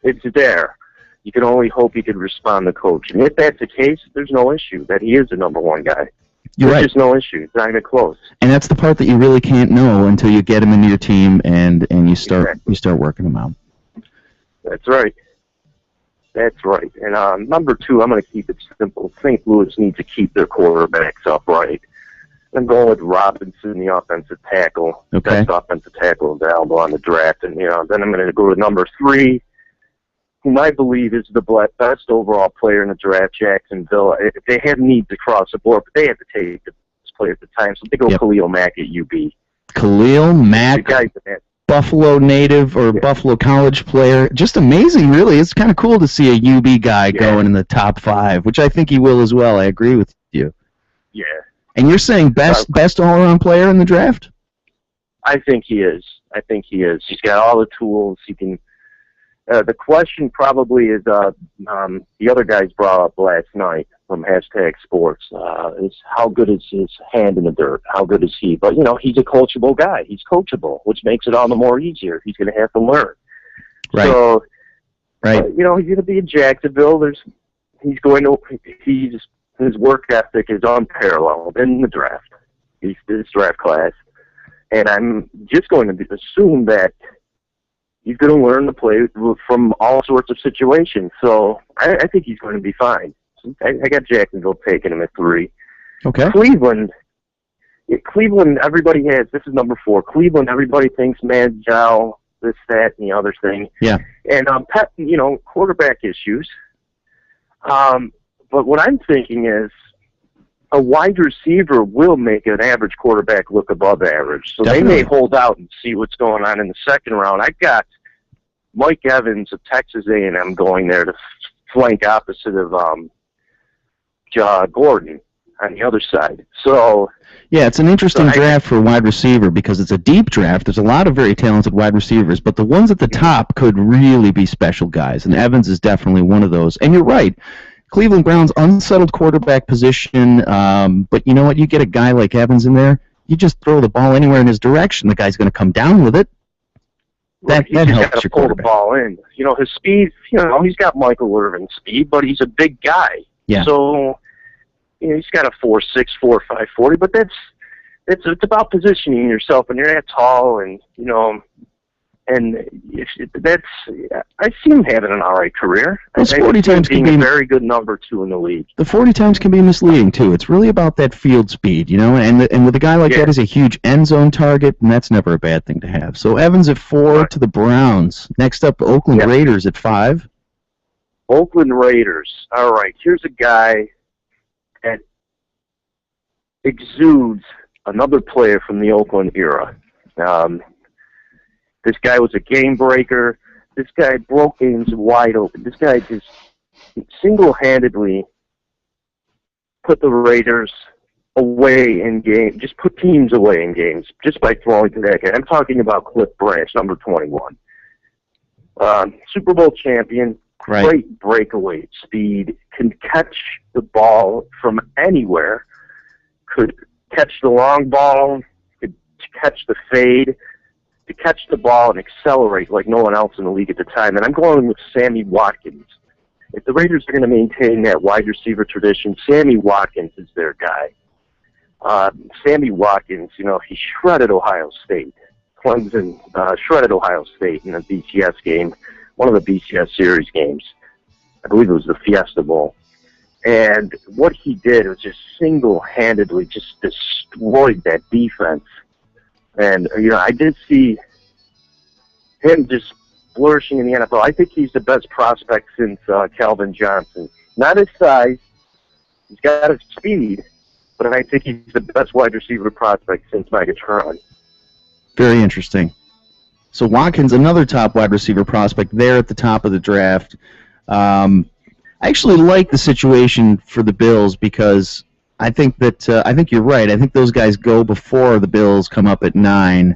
It's there. You can only hope he could respond to coach. And if that's the case, there's no issue that he is the number one guy. You're There's right. just no issue. It's not even close. And that's the part that you really can't know until you get him into your team and you start working him out. That's right. That's right. And number two, I'm going to keep it simple. St. Louis needs to keep their quarterbacks upright. I'm going with Robinson, the offensive tackle. Okay. Best offensive tackle available on the draft. And, you know, then I'm going to go to number three, whom I believe is the best overall player in the draft, Jacksonville. They have needs across the board, but they have to take the best player at the time. So they go Khalil Mack at UB. Khalil Mack, The guy's the man. Buffalo native or Buffalo college player. Just amazing, really. It's kind of cool to see a UB guy going in the top 5, which I think he will as well. I agree with you. Yeah. And you're saying best all-around player in the draft? I think he is. He's got all the tools. He can. The question probably is the other guys brought up last night from #Sports is how good is his hand in the dirt? How good is he? But, you know, he's a coachable guy. He's coachable, which makes it all the more easier. He's going to have to learn. Right. So, right. You know, he's going to be in Jacksonville. His work ethic is unparalleled in the draft. This draft class. And I'm just going to assume that he's going to learn to play from all sorts of situations. So I think he's going to be fine. I got Jacksonville taking him at 3. Okay. Cleveland, everybody has, this is number 4. Cleveland, everybody thinks Manziel, this, that, and the other thing. Yeah. And, you know, quarterback issues. But what I'm thinking is a wide receiver will make an average quarterback look above average. So Definitely. They may hold out and see what's going on in the second round. I got Mike Evans of Texas A&M going there to flank opposite of Gordon on the other side. So yeah, it's an interesting draft for wide receiver because it's a deep draft. There's a lot of very talented wide receivers, but the ones at the top could really be special guys, and Evans is definitely one of those. And you're right. Cleveland Browns, unsettled quarterback position, but you know what? You get a guy like Evans in there, you just throw the ball anywhere in his direction. The guy's going to come down with it. That helps your pull the quarterback. ball in. You know, his speed, you know, he's got Michael Irvin speed, but he's a big guy. Yeah. So, you know, he's got a 4.6, 4.5 40, but it's about positioning yourself, and you're that tall, and, you know, and I see him having an all right career. Those 40 times can be be a very good number 2 in the league. The 40 times can be misleading too. It's really about that field speed, you know. And with a guy like that, is a huge end zone target, and that's never a bad thing to have. So Evans at 4 to the Browns. Next up, Oakland Raiders at 5. Oakland Raiders. All right, here's a guy that exudes another player from the Oakland era. This guy was a game breaker. This guy broke games wide open. This guy just single-handedly put the Raiders away in games, just put teams away in games, just by throwing to that guy. I'm talking about Cliff Branch, number 21. Super Bowl champion, great breakaway speed, can catch the ball from anywhere, could catch the long ball, could catch the fade, to catch the ball and accelerate like no one else in the league at the time. And I'm going with Sammy Watkins. If the Raiders are going to maintain that wide receiver tradition, Sammy Watkins is their guy. Sammy Watkins, you know, he shredded Ohio State. Clemson shredded Ohio State in a BCS game, one of the BCS series games. I believe it was the Fiesta Bowl. And what he did was just single-handedly just destroyed that defense. And, you know, I did see him just flourishing in the NFL. I think he's the best prospect since Calvin Johnson. Not his size. He's got his speed. But I think he's the best wide receiver prospect since Megatron. Very interesting. So Watkins, another top wide receiver prospect there at the top of the draft. I actually like the situation for the Bills because I think that I think you're right. I think those guys go before the Bills come up at 9,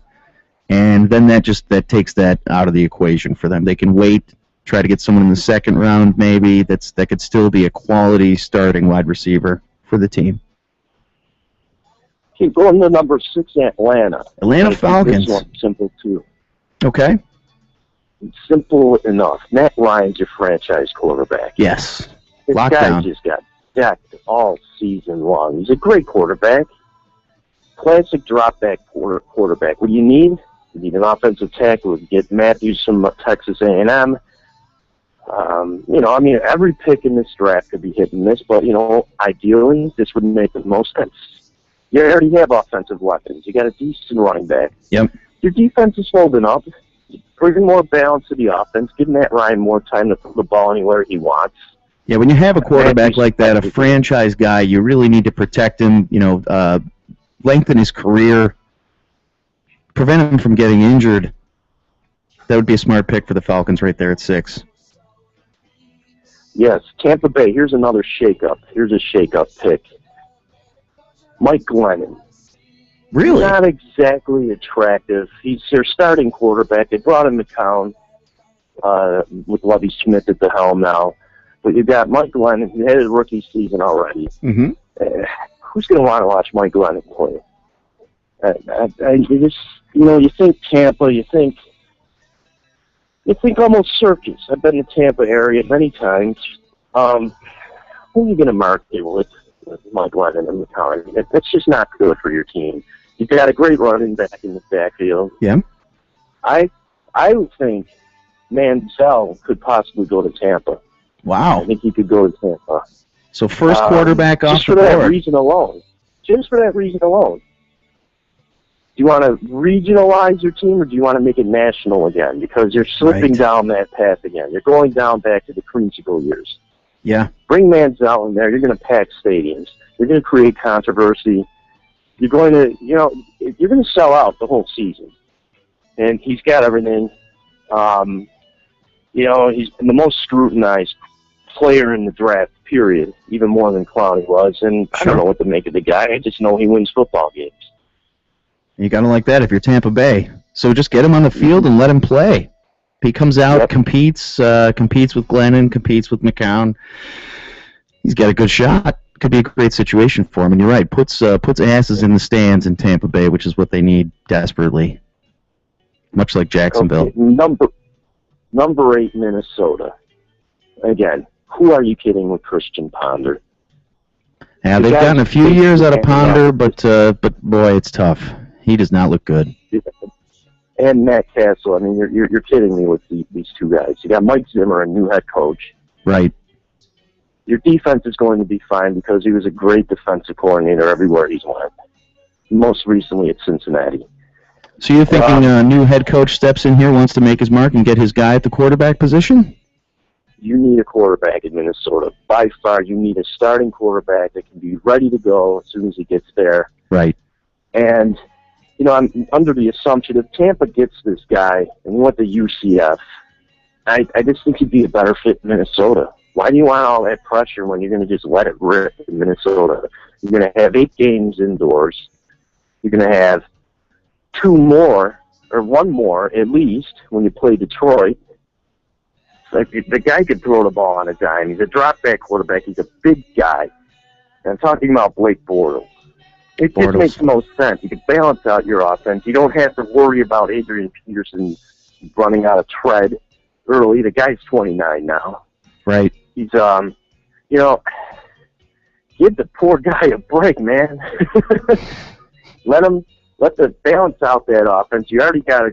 and then that takes that out of the equation for them. They can wait, try to get someone in the second round maybe that could still be a quality starting wide receiver for the team. Keep going to number 6, Atlanta. Atlanta Falcons. This one's simple, too. Okay. It's simple enough. Matt Ryan's your franchise quarterback. Yes. This guy Lockdown. just got decked all season long. He's a great quarterback. Classic drop-back quarterback. What do you need? You need an offensive tackle. You get Matthews from Texas A&M. Every pick in this draft could be hit and miss, but, ideally, this would make the most sense. You already have offensive weapons. You got a decent running back. Yep. Your defense is holding up. Bringing more balance to the offense. Give Matt Ryan more time to throw the ball anywhere he wants. Yeah, when you have a quarterback like that, a franchise guy, you really need to protect him, lengthen his career, prevent him from getting injured. That would be a smart pick for the Falcons right there at 6. Yes, Tampa Bay. Here's another shake-up. Here's a shake-up pick. Mike Glennon. Really? Not exactly attractive. He's their starting quarterback. They brought him to town with Lovie Smith at the helm now. But you got Mike Glennon. He had his rookie season already. Mm-hmm. Who's going to want to watch Mike Glennon play? You think Tampa. You think almost circus. I've been in the Tampa area many times. Who are you going to market with Mike Glennon in the town? That's just not good for your team. You've got a great running back in the backfield. Yeah. I would think Manziel could possibly go to Tampa. Wow. I think he could go to Tampa. So first quarterback off the board. Just for that reason alone. Do you want to regionalize your team, or do you want to make it national again? Because you're slipping down that path again. You're going down back to the creamsicle years. Yeah. Bring Manziel in there. You're going to pack stadiums. You're going to create controversy. You're going to, you're going to sell out the whole season. And he's got everything. He's been the most scrutinized player in the draft, period, even more than Clowney was. And I don't know what to make of the guy. I just know he wins football games. You got to like that if you're Tampa Bay. So just get him on the field and let him play. He comes out, competes with Glennon, competes with McCown. He's got a good shot. Could be a great situation for him. And you're right, puts asses in the stands in Tampa Bay, which is what they need desperately. Much like Jacksonville. Okay. Number 8, Minnesota. Again, who are you kidding with Christian Ponder? Yeah, they've gotten a few years out of Ponder, but boy, it's tough. He does not look good. And Matt Castle. I mean, you're kidding me with these two guys. You got Mike Zimmer, a new head coach. Right. Your defense is going to be fine because he was a great defensive coordinator everywhere he's went. Most recently at Cincinnati. So you're thinking a new head coach steps in here, wants to make his mark and get his guy at the quarterback position? You need a quarterback in Minnesota. By far, you need a starting quarterback that can be ready to go as soon as he gets there. Right. And, I'm under the assumption if Tampa gets this guy and he went to UCF, I just think he'd be a better fit in Minnesota. Why do you want all that pressure when you're going to just let it rip in Minnesota? You're going to have 8 games indoors. You're going to have 2 more, or 1 more at least, when you play Detroit. Like, the guy could throw the ball on a dime. He's a drop-back quarterback. He's a big guy. And I'm talking about Blake Bortles. It just makes the most sense. You can balance out your offense. You don't have to worry about Adrian Peterson running out of tread early. The guy's 29 now. Right. He's, give the poor guy a break, man. Let the balance out that offense. You already got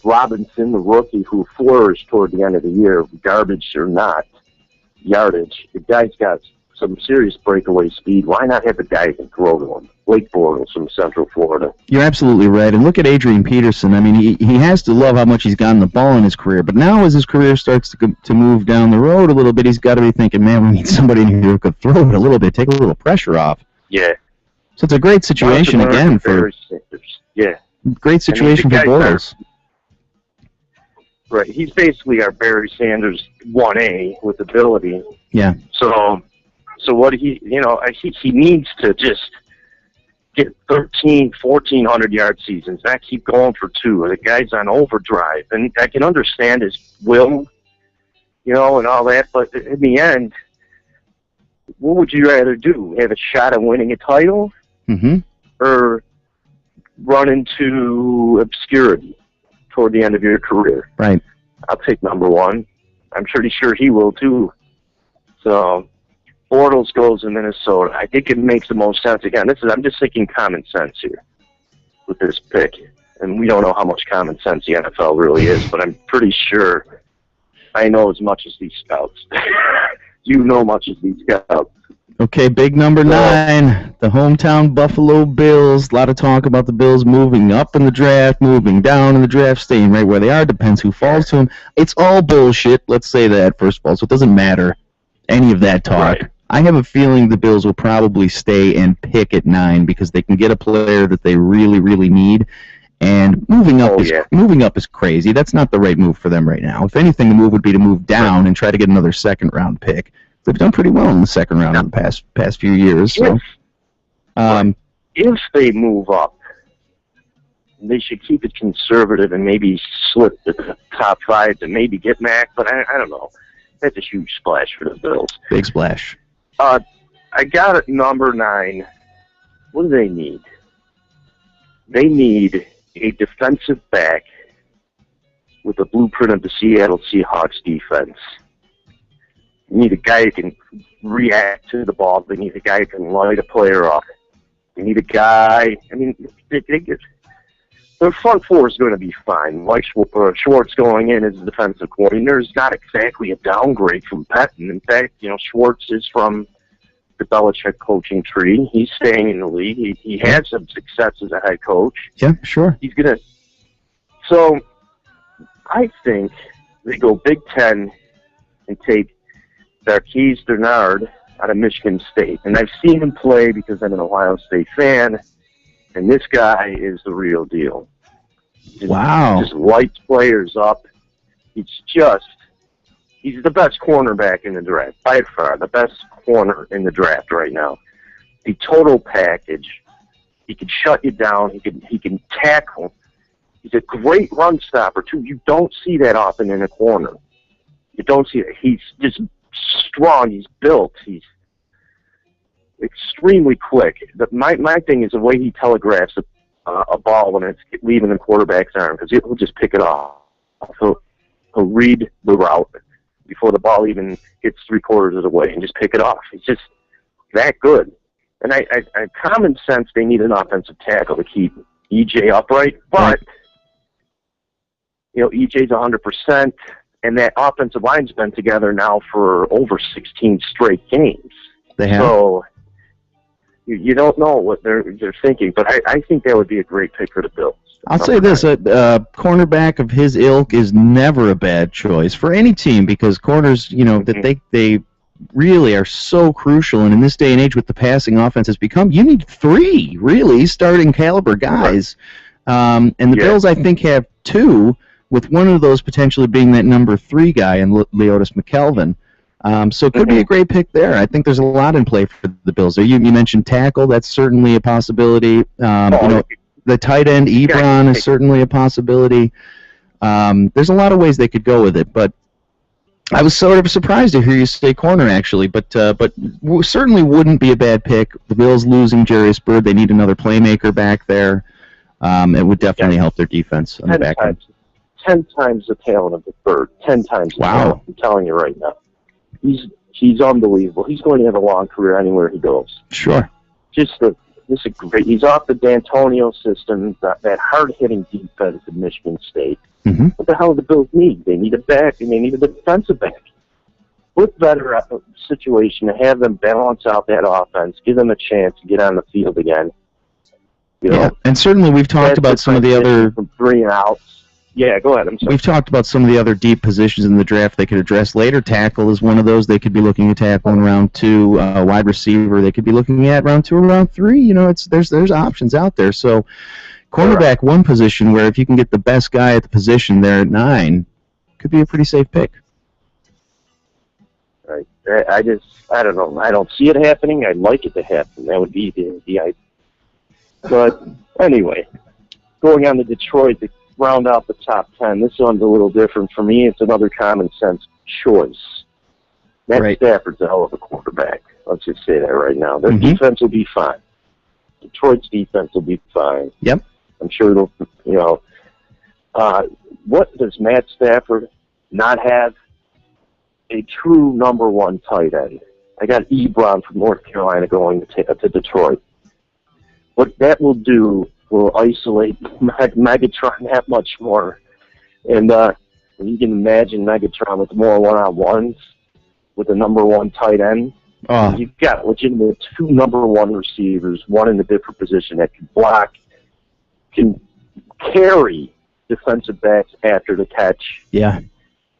Robinson, the rookie, who flourished toward the end of the year, garbage or not, yardage. The guy's got some serious breakaway speed. Why not have a guy that can throw to him? Blake Bortles from Central Florida. You're absolutely right. And look at Adrian Peterson. I mean, he has to love how much he's gotten the ball in his career. But now as his career starts to move down the road a little bit, he's got to be thinking, man, we need somebody in here who could throw it a little bit, take a little pressure off. Yeah. So it's a great situation again for... Yeah. Great situation for Bortles. Right. He's basically our Barry Sanders 1A with ability. Yeah. So what he needs to just get 1,400 yard seasons, not keep going for 2. The guy's on overdrive. And I can understand his will, and all that, but in the end, what would you rather do? Have a shot at winning a title Mm-hmm. or run into obscurity toward the end of your career. Right. I'll take number one. I'm pretty sure he will too. So Bortles goes in Minnesota. I think it makes the most sense. Again, I'm just thinking common sense here with this pick. And we don't know how much common sense the NFL really is, but I'm pretty sure I know as much as these scouts. You know much as these scouts. Okay, big number 9, the hometown Buffalo Bills. A lot of talk about the Bills moving up in the draft, moving down in the draft, staying right where they are. Depends who falls to them. It's all bullshit. Let's say that, first of all, so it doesn't matter, any of that talk. Right. I have a feeling the Bills will probably stay and pick at 9 because they can get a player that they really, really need. And moving up is crazy. That's not the right move for them right now. If anything, the move would be to move down and try to get another second-round pick. They've done pretty well in the second round in the past few years. So, if they move up, they should keep it conservative and maybe slip the top 5 to maybe get Mac. But I don't know. That's a huge splash for the Bills. Big splash. I got it, number 9. What do they need? They need a defensive back with the blueprint of the Seattle Seahawks defense. You need a guy who can react to the ball. They need a guy who can light a player up. They need a guy. I mean, their front four is going to be fine. Mike Schwartz going in as a defensive coordinator is not exactly a downgrade from Pettine. In fact, Schwartz is from the Belichick coaching tree. He's staying in the league. He had some success as a head coach. Yeah, sure. He's gonna. So, I think they go Big Ten and take Marquise Bernard out of Michigan State. And I've seen him play because I'm an Ohio State fan, and this guy is the real deal. Wow. Just lights players up. He's the best cornerback in the draft, by far, the best corner in the draft right now. The total package. He can shut you down. He can tackle. He's a great run stopper, too. You don't see that often in a corner. You don't see it. He's just strong. He's built. He's extremely quick. My thing is the way he telegraphs a ball when it's leaving the quarterback's arm, because he'll just pick it off. He'll read the route before the ball even gets 3/4 of the way and just pick it off. He's just that good. And I common sense, they need an offensive tackle to keep EJ upright, but EJ's 100%. And that offensive line's been together now for over 16 straight games. They have. So you don't know what they're thinking, but I think that would be a great pick for the Bills. I'll say this: a cornerback of his ilk is never a bad choice for any team because corners, that they really are so crucial. And in this day and age, with the passing offense has become, you need 3 really starting caliber guys. And the Bills, I think, have 2. With one of those potentially being that number 3 guy in Leotis McKelvin. So it could be a great pick there. I think there's a lot in play for the Bills. You mentioned tackle. That's certainly a possibility. The tight end, Ebron, is certainly a possibility. There's a lot of ways they could go with it. But I was sort of surprised to hear you say corner, actually. But certainly wouldn't be a bad pick. The Bills losing Jarius Byrd. They need another playmaker back there. It would definitely help their defense on the back end. 10 times the talent of the Bird. 10 times the talent. I'm telling you right now. He's unbelievable. He's going to have a long career anywhere he goes. Sure. This is great. He's off the D'Antonio system, that hard-hitting defense at Michigan State. Mm-hmm. What the hell do the Bills need? They need a back, and they need a defensive back. What better situation to have them balance out that offense, give them a chance to get on the field again. And certainly we've talked about some of the other... From 3 and outs. Yeah, go ahead. I'm sorry. We've talked about some of the other deep positions in the draft they could address later. Tackle is one of those. They could be looking at tackle in round 2. Wide receiver they could be looking at round 2 or round 3. There's options out there. So cornerback, one position where if you can get the best guy at the position there at 9, could be a pretty safe pick. Right. I don't know. I don't see it happening. I'd like it to happen. That would be the idea. But anyway, going on to Detroit, round out the top 10. This one's a little different for me. It's another common sense choice. Matt Stafford's a hell of a quarterback. Let's just say that right now. Their defense will be fine. Detroit's defense will be fine. Yep. I'm sure they'll, what does Matt Stafford not have? A true number one tight end. I got Ebron from North Carolina going to Detroit. What that will do will isolate Megatron that much more. And you can imagine Megatron with more one-on-ones with the number one tight end. Oh. You've got legitimate two number one receivers, one in a different position that can block, can carry defensive backs after the catch. Yeah.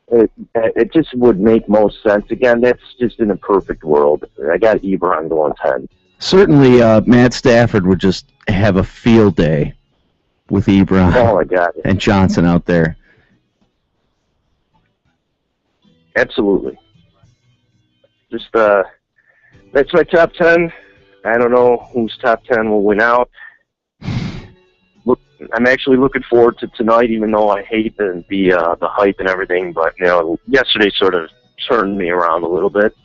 It just would make most sense. Again, that's just in a perfect world. I got Ebron going 10. Certainly, Matt Stafford would just have a field day with Ebron Oh, my God. and Johnson out there. Absolutely. Just, that's my top 10. I don't know whose top 10 will win out. Look, I'm actually looking forward to tonight, even though I hate the hype and everything. But yesterday sort of turned me around a little bit.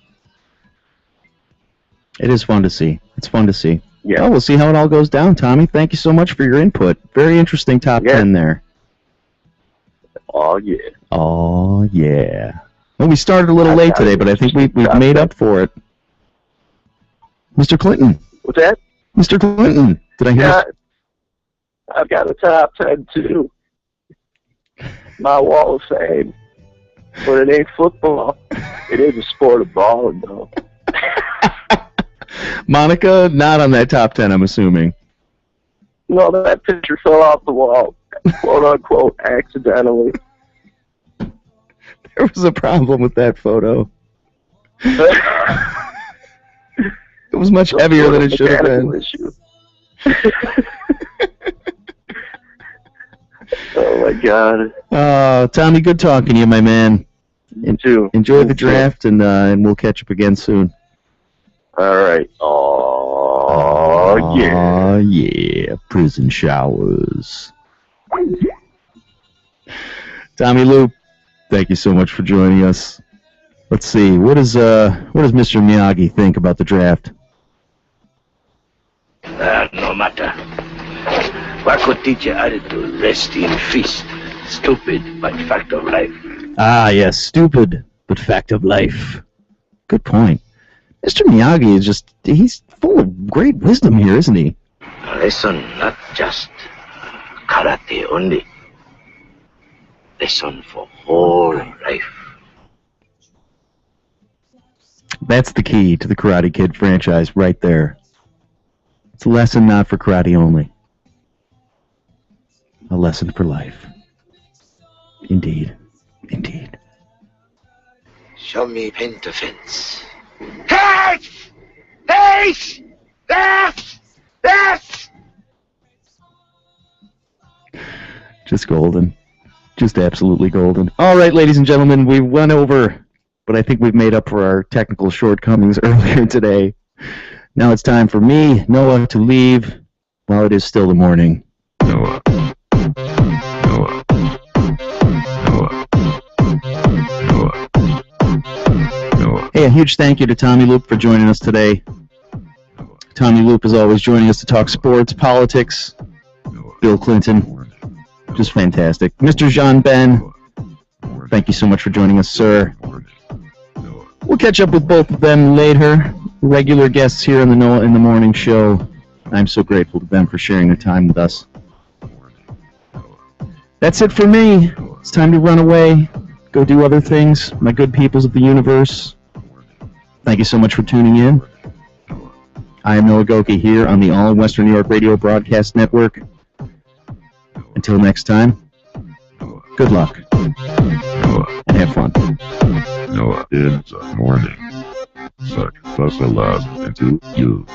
It is fun to see. It's fun to see. Yeah. Well, we'll see how it all goes down, Tommy. Thank you so much for your input. Very interesting top 10 there. Oh yeah. Oh yeah. Well, we started a little late today, but I think we've made up for it. Mr. Clinton. What's that? Mr. Clinton. Did I hear? Yeah. I've got a top 10 too. My wall of fame. But it ain't football. It is a sport of balling, though. Monica, not on that top 10, I'm assuming. No, that picture fell off the wall, quote unquote, accidentally. There was a problem with that photo. It was much heavier than it should have been. Issue. Oh my God. Tommy, good talking to you, my man. You too. Enjoy the draft, and we'll catch up again soon. All right. Oh yeah. Oh yeah. Prison showers. Tommy Loop, thank you so much for joining us. Let's see. What does Mr. Miyagi think about the draft? No matter. What could teach you attitude, rest in feast? Stupid, but fact of life. Ah, yes, stupid, but fact of life. Good point. Mr. Miyagi is he's full of great wisdom here, isn't he? A lesson, not just karate only. Lesson for whole life. That's the key to the Karate Kid franchise right there. It's a lesson not for karate only. A lesson for life. Indeed. Indeed. Show me pen to fence. Hey! Hey! That's! Just golden. Just absolutely golden. All right, ladies and gentlemen, we went over, but I think we've made up for our technical shortcomings earlier today. Now it's time for me, Noah, to leave while it is still the morning. Noah. Noah. Noah. Noah. Noah. Hey, a huge thank you to Tommy Loop for joining us today. Tommy Loop is always joining us to talk sports, politics, Bill Clinton. Just fantastic. Mr. Jean Ben, thank you so much for joining us, sir. We'll catch up with both of them later. Regular guests here on the Noah in the Morning show. I'm so grateful to them for sharing their time with us. That's it for me. It's time to run away, go do other things, my good peoples of the universe. Thank you so much for tuning in. I am Noah Goki here on the All Western New York Radio Broadcast Network. Until next time, good luck and have fun. Noah in the morning. Suck thus a lot into you.